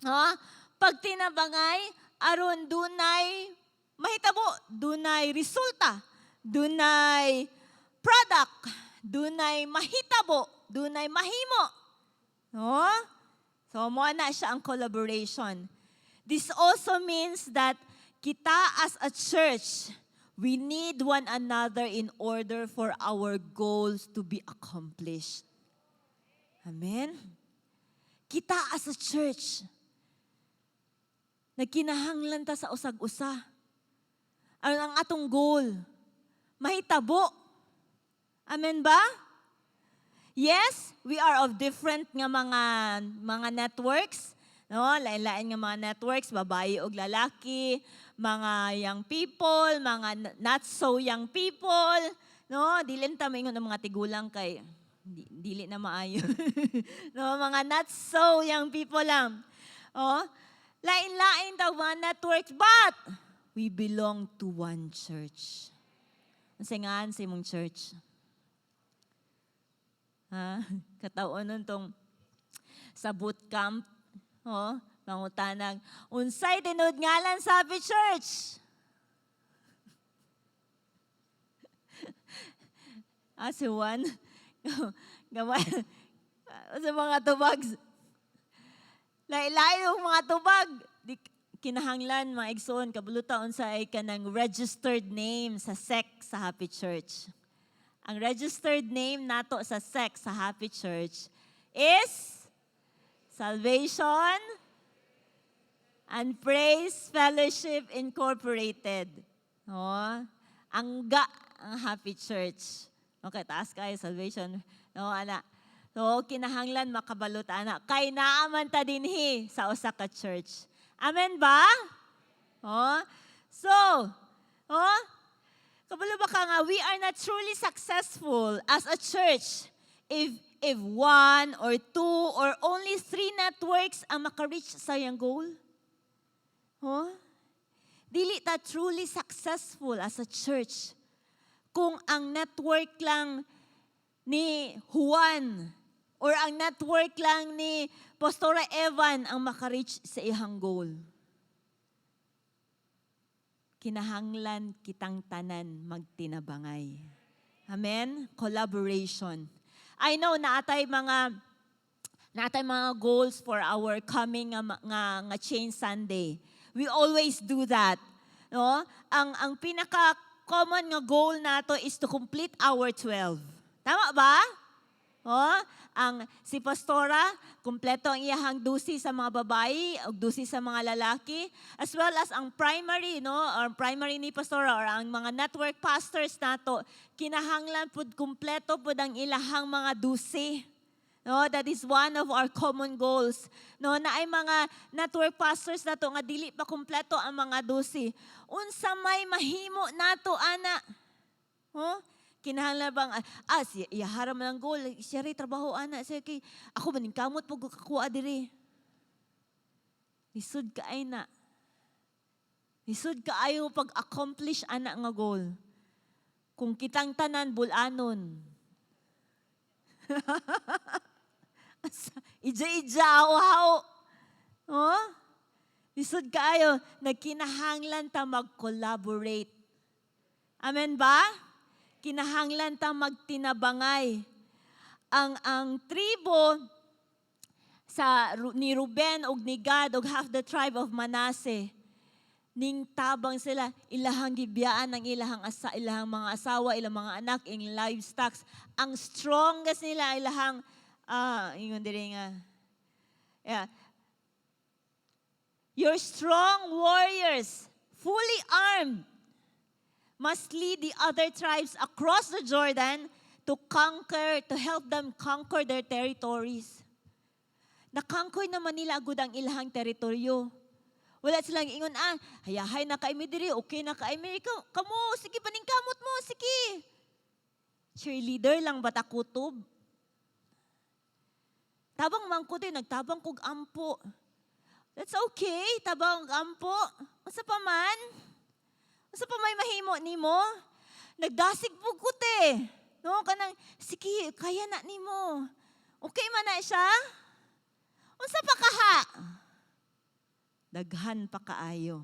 S1: Oh, pagtinabangay, aron dunay mahitabo, dunay resulta, dunay product, dunay mahitabo, dunay mahimo. Oh? So, mo na siya ang collaboration. This also means that kita as a church, we need one another in order for our goals to be accomplished. Amen? Kita as a church, nagkinahanglan ta sa usag-usa. Ano ang atong goal? Mahitabo. Amen ba? Yes, we are of different nga mga networks. No, lain-lain nga mga networks, babae o lalaki, mga young people, mga not so young people. No, dili ta maingon ang mga tigulang kay dili na maayo. No, mga not so young people lang. Oh, lain-lain daw mga networks, but we belong to one church. Ang singahan sa imong church. Ha? Kataonon tong sa bootcamp, oh, pangutanag, unsay tinud ngalan sa Happy Church? Si Juan, gamay, sa mga tubag, lain-lain yung mga tubag, di, kinahanglan, mga igsoon, kabulutaon sa ay kanang registered name sa SEC sa Happy Church. Ang registered name nato sa SEC sa Happy Church is Salvation and Praise Fellowship Incorporated. Oh, ang Happy Church. Okay, taas kayo, Salvation. No, ana. So, kinahanglan makabalot, ana. Kay naaman ta dinhi sa usa ka church. Amen ba? Oh, so, oh, kabalo ba ka nga, we are not truly successful as a church if one or two or only 3 networks ang maka-reach sa iyang goal. Huh? Dili ta truly successful as a church kung ang network lang ni Juan or ang network lang ni Pastora Evan ang maka-reach sa iyang goal. Kinahanglan kitang tanan magtinabangay. Amen? Collaboration. I know naatay mga goals for our coming nga Change Sunday. We always do that. No? Ang pinaka-common nga goal nato is to complete our 12. Tama ba? Oh, si Pastora, kumpleto ang iyahang dusi sa mga babae o dusi sa mga lalaki, as well as ang primary, no, or primary ni Pastora or ang mga network pastors nato, kinahanglan pud kumpleto pud ang ilahang mga dusi. No, that is one of our common goals. No, na ay mga network pastors nato nga dili pa kumpleto ang mga dusi. Unsa may mahimo nato ana? Oh? Kinahanglan bang, iyaharam ng goal, siya rin trabaho, ana, siya kay, ako maning kamot po kakuha diri. Lisod ka ay na. Lisod ka ayaw pag-accomplish, ana nga goal. Kung kitang tanan, bulanon. Ija-ija, haw-haw. Oh? Lisod ka ayaw, nagkinahanglan ta mag-collaborate. Amen ba? Kinahanglan ta magtinabangay. Ang tribo ni Ruben ug ni Gad ug half the tribe of Manasseh, ning tabang sila, ilahang gibiyaan ang ilahang mga asawa, ilang mga anak, ing livestock. Ang strongest nila ilahang ingon diri nga. Yeah. Your strong warriors, fully armed, must lead the other tribes across the Jordan to help them conquer their territories. Na-conquer naman nila agud ang ilahang teritoryo. Wala silang ingon, hayahay na kaimi diri, okay na kaimi, kamo, sige paningkamot mo, sige. Cheerleader lang bata kutob. Tabang mangkutoy, nagtabang kog ampo. That's okay, tabang ampo. Asa pa man? Asa pa may mahimo nimo? Nagdasig pugkute. No, kanang sige, kaya na nimo. Okay man na siya? Unsa pa kaha? Daghan pa kaayo.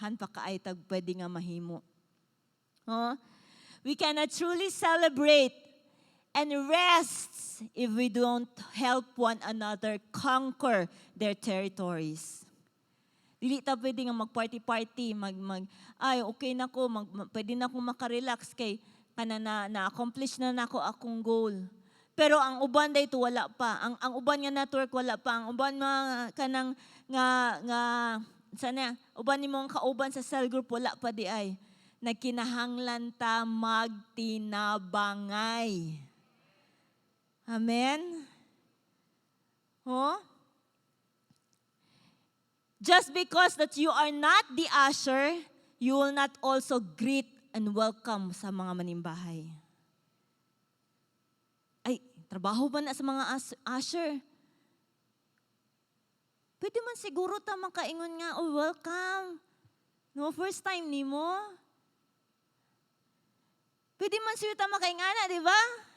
S1: Han pa kaay tag pwede nga mahimo. Oh? We cannot truly celebrate and rest if we don't help one another conquer their territories. Dili ta pwede nga mag-party-party, okay na ko, pwede na akong makarelax kay na-accomplish na nako akong goal. Pero ang uban dayto wala pa. Ang uban nga network wala pa. Ang uban kanang sana uban nimo ang kauban sa cell group wala pa di ay. Nagkinahanglan ta magtinabangay. Amen? Oh? Just because that you are not the usher, you will not also greet and welcome sa mga manimbahay. Ay, trabaho ba na sa mga usher? Pwede man siguro ta makaingon nga, welcome. No, first time ni mo. Pwede man siguro ta makaingana, di ba?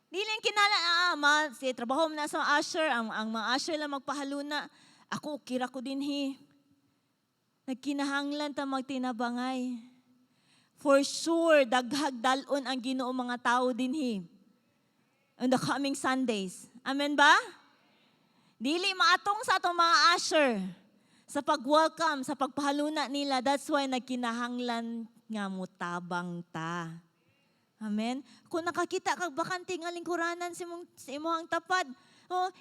S1: Di lang kinala, trabaho mo na sa usher, ang mga usher lang magpahaluna. Ako, kira ko din Nagkinahanglan ta magtinabangay. For sure, daghag dalon ang Ginoo mga tao din on the coming Sundays. Amen ba? Dili maatong sa atong mga usher sa pag-welcome, sa pagpahaluna nila. That's why nagkinahanglan nga mutabang ta. Amen? Kung nakakita kag bakante nga lingkuranan sa imong tapad,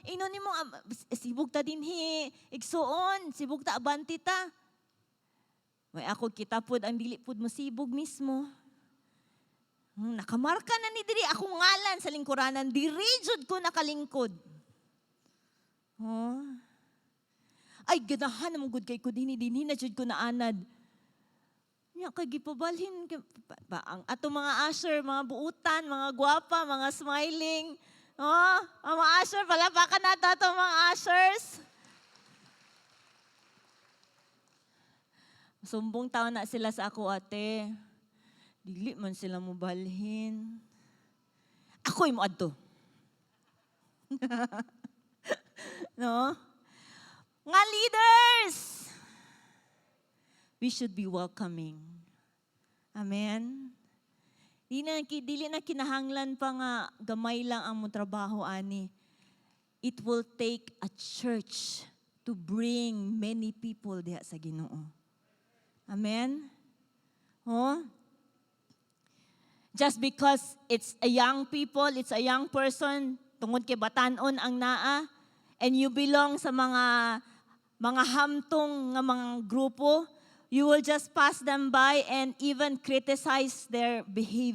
S1: inon nimo sibog ta dinhi, igsuon, sibog ta abanti ta. May ako kita pod ang dili pod mo sibog mismo. Nakamarka na ni diri akong ngalan sa lingkuranan, diri jud ko nakalingkod. Ay ganahan mo gud kay ko dinhi na jud ko naanad. Nya kay gipabalhin ang ato mga usher, mga buutan, mga gwapa, mga smiling. Mga usher, palapakan na ito mga ushers. Sumbong taon na sila sa ako, ate. Dili man sila mo balhin. Ako'y mo adto. No? Nga leaders! We should be welcoming. Amen? Dili na kinahanglan pa nga gamay lang ang mong trabaho, ani. It will take a church to bring many people diha sa Ginoo. Amen? Just because it's a young people, it's a young person, tungod kay batanon ang naa, and you belong sa mga hamtong nga mga grupo, you will just pass them by and even criticize their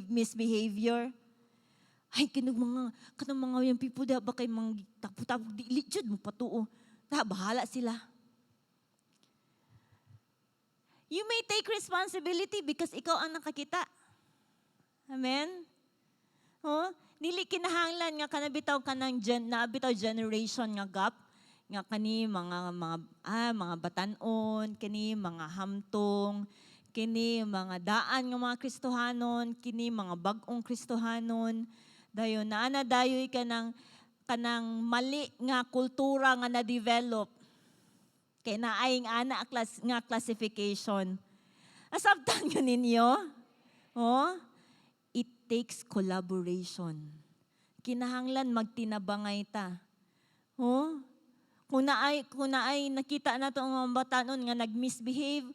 S1: misbehavior. Ay, kanang mga yung people da ba kay mga tapo-tapo, di jud mo patuo. Bahala sila. You may take responsibility because ikaw ang nakakita. Amen? Dili kinahanglan nga kanabitaw ka ng nabitaw generation nga gap, nga kani mga batanon, kini mga hamtong, kini mga daan nga mga Kristohanon, kini mga bag-ong Kristohanon, dayon naana dayoy kanang mali nga kultura nga na-develop. Kay naaying ana nga classification. Asabtan yun ninyo? It takes collaboration. Kinahanglan magtinabangay ta. Kung naay nakita na itong mga batanon nga nag-misbehave,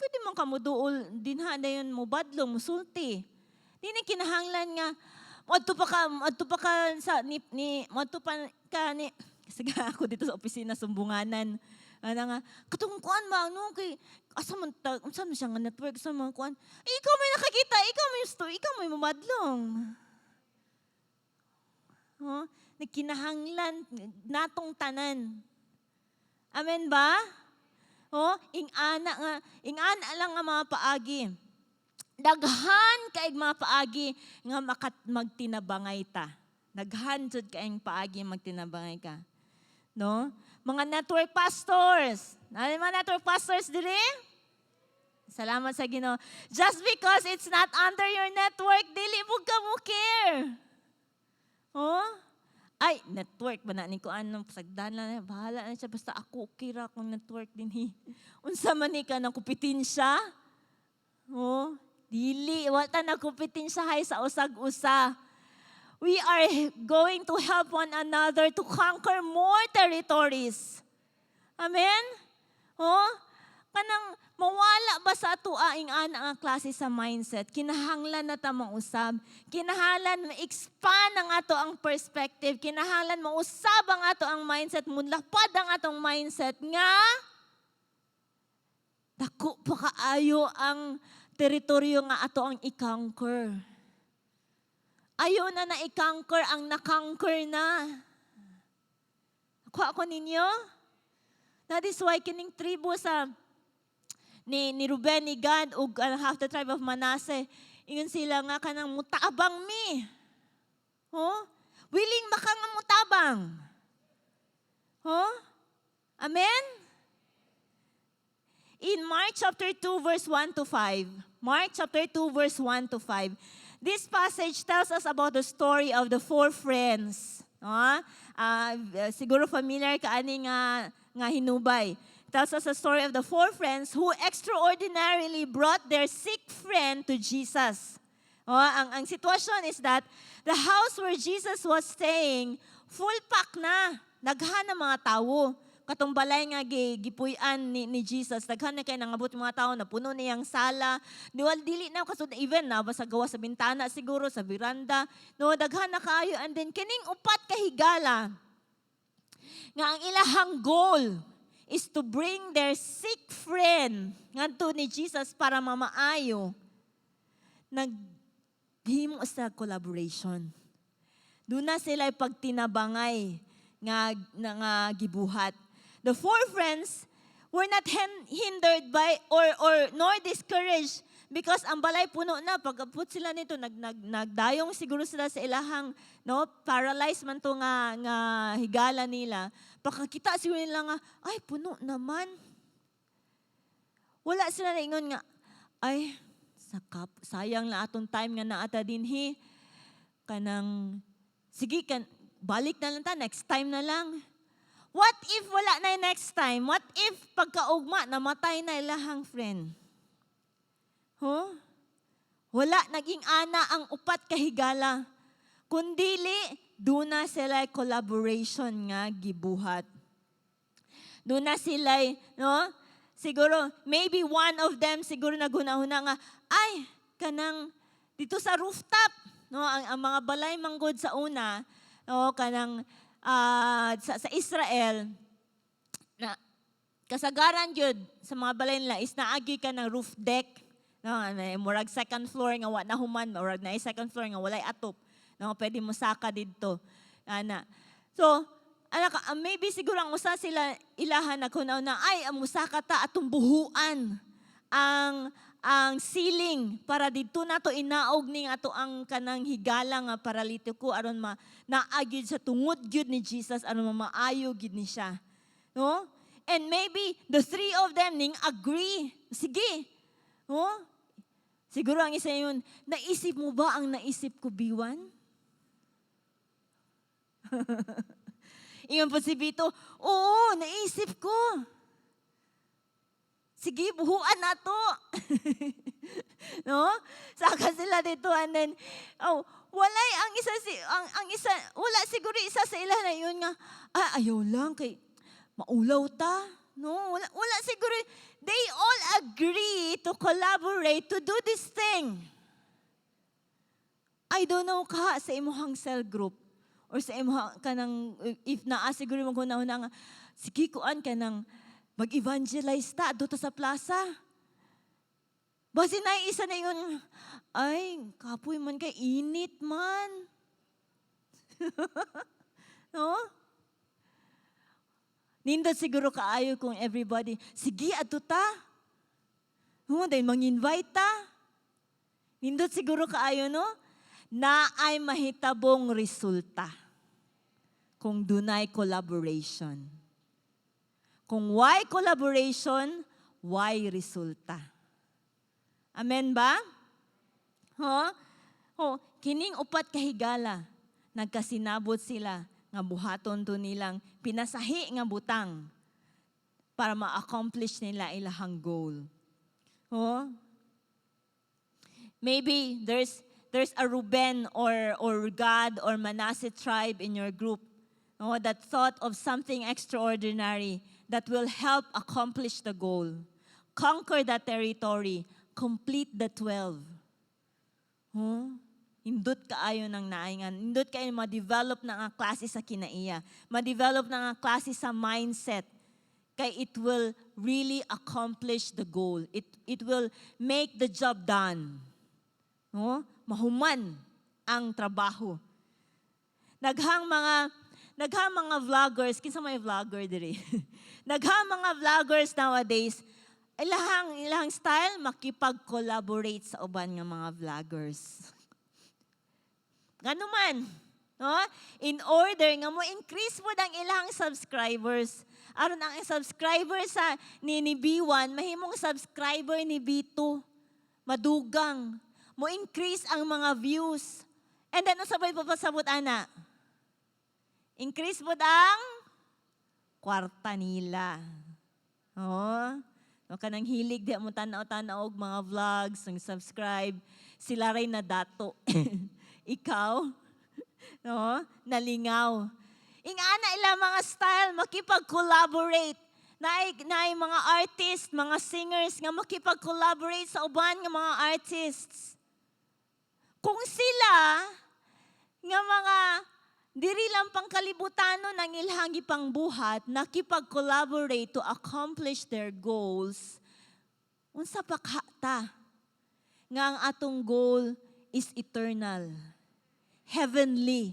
S1: pwede mong kamuduol din dayon mo badlong, musulti. Di na kinahanglan nga, madto pa ka sa, sige ako dito sa opisina, sumbunganan. Ana nga, katong kuan ba, ano, kay, asa man siya nga network, sa mga kuan, ikaw may nakakita, ikaw may gusto, ikaw may mamadlong. Oh, nagkinahanglan natong tanan. Amen ba? Oh, ingana lang nga mga paagi. Daghan kaig mga paagi nga magtinabangay ta. Daghan jud kaing paagi magtinabangay ka. No? Mga network pastors. Ano mga network pastors diri? Salamat sa Ginoo. Just because it's not under your network, dili mo ka mo care. Oh? Ay, network ba na ni ko anong pasagdan lang, bahala na siya, basta ako kira kung network din Unsa man ni ka ng kupitinsya? Oh, dili, wata na kupitinsya hay sa usag-usa. We are going to help one another to conquer more territories. Amen? Oh, kanang mawala ba sa ato aing ana nga klase sa mindset? Kinahanglan na ta mausab. Kinahanglan ma-expand ang ato ang perspective. Kinahanglan mausab ang ato ang mindset. Munlapad ang atong mindset nga dako pa kaayo ang teritoryo nga ato ang i-conquer. Ayaw na i-conquer ang na-conquer na. Ako ninyo? That is why kining tribo sa ni Ruben, ni Gad, ug half the tribe of Manasseh, ingon sila nga kanang mutabang mi. Oh? Willing ba ka nga mutabang? Oh? Amen? In Mark chapter 2 verse 1 to 5, Mark chapter 2 verse 1 to 5, this passage tells us about the story of the four friends. Siguro familiar ka ani nga hinubay. Tells us a story of the four friends who extraordinarily brought their sick friend to Jesus. Ang sitwasyon is that the house where Jesus was staying, full pack na. Daghan na mga tao. Katong balay nga gipuy-an ni Jesus. Daghan na kay nangabot mga tao na puno niyang sala. Dili na kasud even na basta gawa sa bintana siguro sa veranda. No, daghan na kaayo and then kining upat ka higala nga ang ilahang goal is to bring their sick friend ngadto ni Jesus para mamaayo. Naghimo sa collaboration. Doon na sila pagtinabangay nga gibuhat. The four friends were not hindered by or nor discouraged because ang balay puno na. Pagkaput sila nito, nagdayong siguro sila sa ilahang, no, paralyzed man to nga higala nila. Pagkakita siguro nila nga, ay, puno naman. Wala sila na ingon nga, ay, sayang na atong time nga naata dinhi. Kanang, sige, balik na lang ta, next time na lang. What if wala na yung next time? What if pagkaugma, namatay na ilahang friend? Huh? Wala, naging ana ang upat kahigala. Kundili, doon na sila collaboration nga gibuhat. Doon na sila, no? Siguro, maybe one of them siguro naguna-huna nga, ay, kanang dito sa rooftop, no? Ang mga balay manggod sa una, no? Kanang sa Israel, na kasagaran yun sa mga balay nila is naagi ka ng roof deck. No, murag second floor nga wa na human, murag na second floor nga walay atop. No, pwede mo saka didto. Ana. So, maybe siguro ang usa sila ilahan na kunaw na ay ang musaka ta atong buhuan ang ceiling para didto nato inaog ning ato ang kanang higala nga paralitiko aron naagid sa tungod gyud ni Jesus aron maayo gyud ni siya. No? And maybe the three of them ning agree. Sige. Oh? Siguro ang isa yun, naisip mo ba ang naisip ko, Biwan? Ingon po si Vito, oo, naisip ko. Sige, buhuan na to. No? Saka sila dito and then, walay wala siguro isa sa ila na yun nga, ayaw lang kay maulaw ta. No, wala siguro. They all agree to collaborate to do this thing. I don't know ka sa imuhang cell group or sa imuhang kanang if naa siguro mo kuna nga sige kuan kanang Mag-evangelize ta, doon sa plaza. Basi na isa na yun, ay, kapoy man kay init man. No? Nindot siguro kaayo kung everybody, sige, ato ta. Dahil mang-invite ta. Nindot siguro kaayo, no? Na ay mahitabong resulta kung dunay collaboration. Kung why collaboration, why resulta. Amen ba? Kining upat kahigala, nagkasinabot sila nga buhaton to nilang pinasahi nga butang para ma-accomplish nila ilahang goal. Maybe there's a Reuben or Gad or Manasseh tribe in your group that thought of something extraordinary that will help accomplish the goal. Conquer the territory. Complete the 12. Indot kaayo ng naingan. Indot kayo ma-develop na nga klase sa kinaiya. Ma-develop na nga klase sa mindset. Kay it will really accomplish the goal. It will make the job done. Mahuman ang trabaho. Naghang mga vloggers, kinsa may vlogger diri. Naghang mga vloggers nowadays, ilahang style makipag-collaborate sa uban nga mga vloggers. Ngano man, in order nga mo increase mo ang ilang subscribers. Aron ang subscriber sa ni B1, mahimong subscriber ni B2. Madugang. Mo increase ang mga views. And then, sabay papasabot, ana? Increase mo ang kwarta nila. Kanang hilig, di mo tanaw-tanaw mga vlogs, ng subscribe. Sila rin na dato. Ikaw, nalingaw. Ingana ila mga style, makipag-collaborate. Naay mga artists, mga singers nga makipag-collaborate sa uban nga mga artists. Kung sila, nga mga diri lang pangkalibutano ng ilhang ipangbuhat, nakipag-collaborate to accomplish their goals, unsa pa ta nga ang atong goal is eternal, heavenly,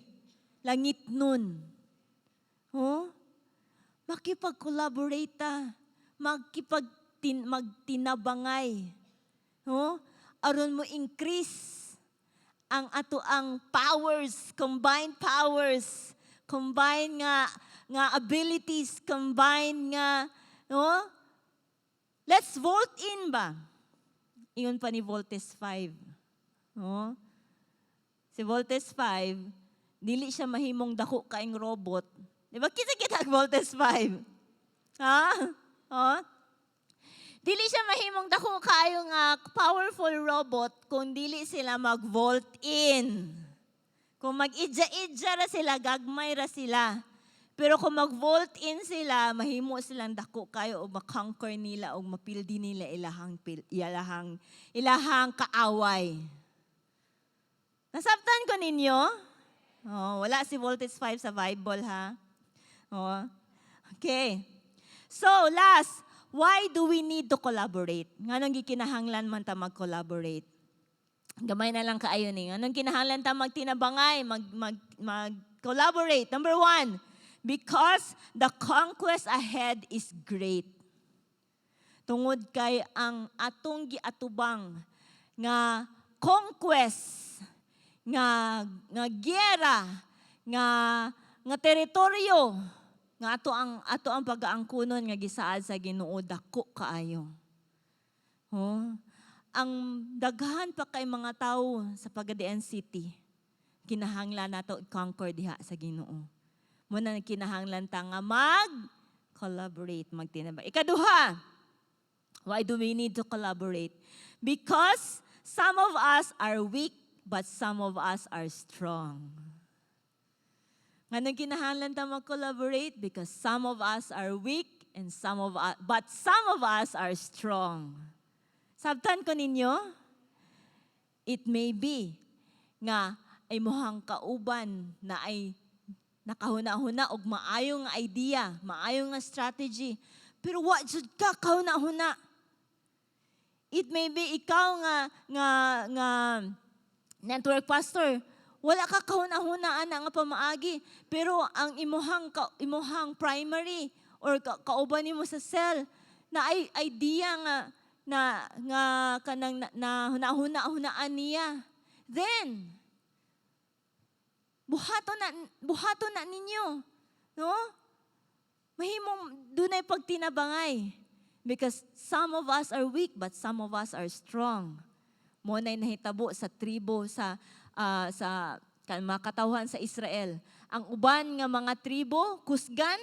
S1: langit nun. Makipag-collaborate ta, magtinabangay. Aron mo increase ang ato ang powers, combined nga abilities, combined nga, let's vote in ba? Iyon pa ni Voltes 5. Si Voltes 5, dili siya mahimong dako kaing robot. Di ba kita ang Voltes 5? Dili siya mahimong dako kayo nga powerful robot kung dili sila mag-volt in. Kung mag-idja-idja ra sila, gagmay ra sila. Pero kung mag-volt in sila, mahimo silang dako kayo o makonquer nila o mapildi nila ilahang kaaway. Nasabtan ko ninyo? Wala si Voltage 5 sa Bible, ha? Okay. So, last, why do we need to collaborate? Nganong gikinahanglan man ta mag-collaborate? Gamay na lang kaayo ni. Nganong kinahanglan ta magtinabangay, mag-collaborate? Number 1, because the conquest ahead is great. Tungod kay ang atong giatubang nga conquest, nga giyera, nga teritoryo, nga ato ang pag-aangkunon nga gisaad sa Ginoo dako kaayo. Ang daghan pa kay mga tawo sa Pagadian City, kinahanglan nato i-conquer diha sa Ginoo. Muna kinahanglan ta nga mag-collaborate, magtinabang. Ikaduha, why do we need to collaborate? Because some of us are weak, but some of us are strong. Nganong kinahanglan ta mag-collaborate? Because some of us are weak, but some of us are strong. Sabtan ko ninyo, it may be nga ay mohang kauban na ay nakahuna-huna og maayong idea, maayong nga strategy, pero wa jud ka kahuna-huna. It may be ikaw nga network pastor, wala ka kahuna-hunaan nga pamaagi, pero ang imuhang primary or kauban nimo sa cell na ay idea nga kanang na hunahunaan niya. Then buhaton na ninyo, no? Mahimong dunay pagtinabangay. Because some of us are weak, but some of us are strong. Mo na'y nahitabo sa tribo sa mga katawhan sa Israel. Ang uban nga mga tribo, kusgan.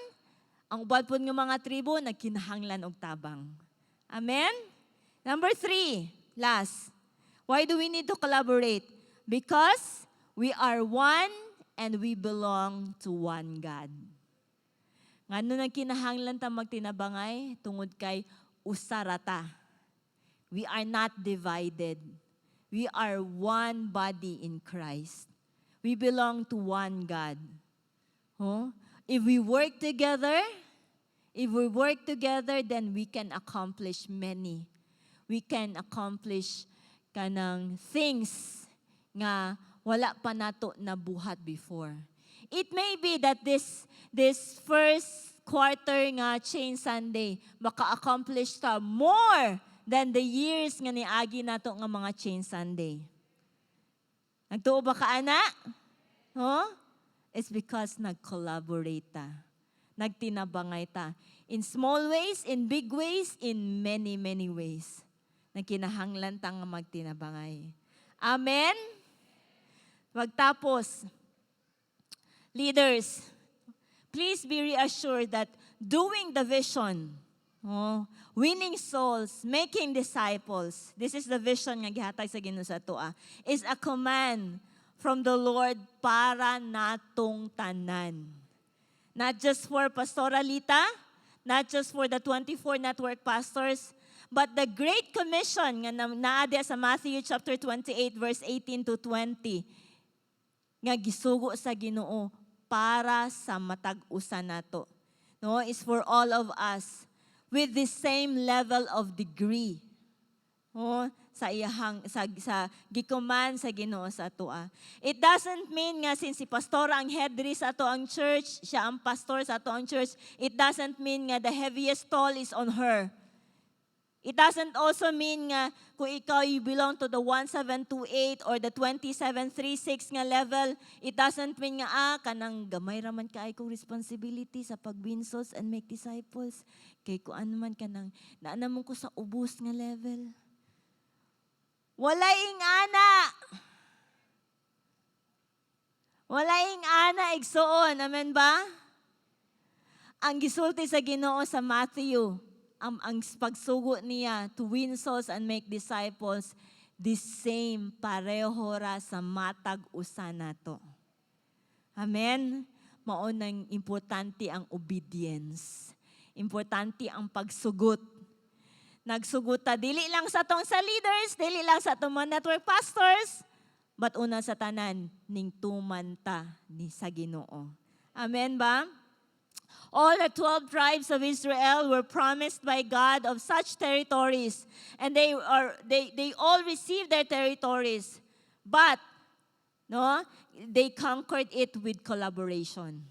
S1: Ang uban po nga mga tribo, nagkinahanglan og tabang. Amen? Number 3, last. Why do we need to collaborate? Because we are one and we belong to one God. Ngano nang kinahanglan ta magtinabangay tungod kay usarata. We are not divided. We are one body in Christ. We belong to one God. If we work together, then we can accomplish many. We can accomplish kanang things nga wala pa nato nabuhat before. It may be that this first quarter nga Chain Sunday maka-accomplish ta more than the years nga niagi nato nga mga Chain Sunday. Nagtuo ba ka, ana? It's because nag-collaborate ta. Nagtinabangay ta. In small ways, in big ways, in many, many ways. Nagkinahanglan ta nga magtinabangay. Amen? Magtapos, leaders, please be reassured that doing the vision, winning souls, making disciples, this is the vision nga gihatag sa Ginoo sa atoa, is a command from the Lord para natong tanan. Not just for Pastoralita, not just for the 24 network pastors, but the Great Commission nga naadya sa Matthew chapter 28 verse 18 to 20 nga gisugo sa Ginoo para sa matag-usa nato. No, is for all of us with the same level of degree. Sa gikuman sa Ginoo sa atoa. It doesn't mean nga since si pastor ang head diri sa ato ang church, siya ang pastor sa ato ang church, it doesn't mean nga the heaviest toll is on her. It doesn't also mean nga kung ikaw you belong to the 1728 or the 2736 nga level, it doesn't mean nga kanang gamay raman ka ay kong responsibility sa pag-win souls and make disciples. Kay kung ano man kanang naanamon ko sa ubos nga level. Walaing ana. Walaing ana igsoon, amen ba? Ang gisulti sa Ginoo sa Matthew, ang pagsugo niya to win souls and make disciples, the same pareho ra sa matag usa nato. Amen? Mao nang importante ang obedience. Importante ang pagsugot. Nagsugot ta dili lang sa tong sa leaders, dili lang sa tong mga network pastors, but una sa tanan ning tuman ta ni sa Ginoo. Amen ba? All the 12 tribes of Israel were promised by God of such territories, and they all received their territories. But they conquered it with collaboration.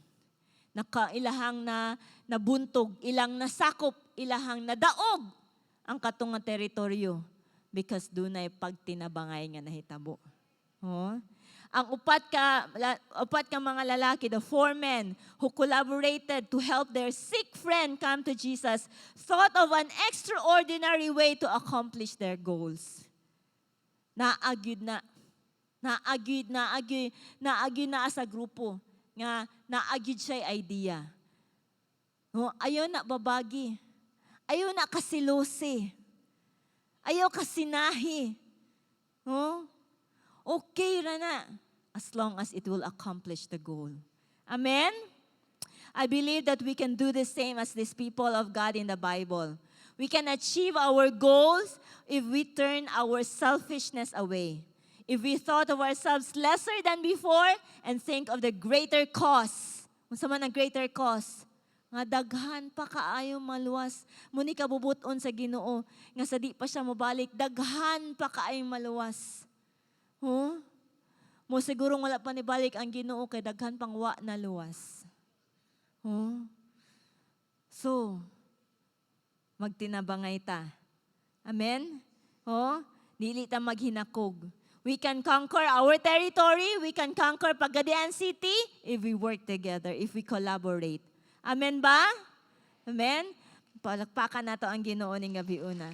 S1: Ilahang na nabuntog, ilang nasakop, ilahang nadaog ang katong nga teritoryo because dunay pagtinabangay nga nahitabo. Ang upat ka mga lalaki, the 4 men who collaborated to help their sick friend come to Jesus, thought of an extraordinary way to accomplish their goals. Naagid na sa grupo nga naagid siya idea. Ayaw na babagi. Ayaw na kasilusi. Ayaw kasinahi. Okay ra na. As long as it will accomplish the goal. Amen? I believe that we can do the same as these people of God in the Bible. We can achieve our goals if we turn our selfishness away. If we thought of ourselves lesser than before and think of the greater cause. Unsa man ang greater cause? nga daghan pa kaayo maluwas. Muni kabubuton sa Ginoo nga sa di pa siya mobalik, daghan pa kaayo maluwas. Mo siguro wala pa ni balik ang Ginoo kay daghan pang wa na luwas. So, magtinabangay ta. Amen? Dili ta maghinakog. We can conquer our territory, we can conquer Pagadian City if we work together, if we collaborate. Amen ba? Amen? Palakpakan nato ang Ginoo ning gabi una.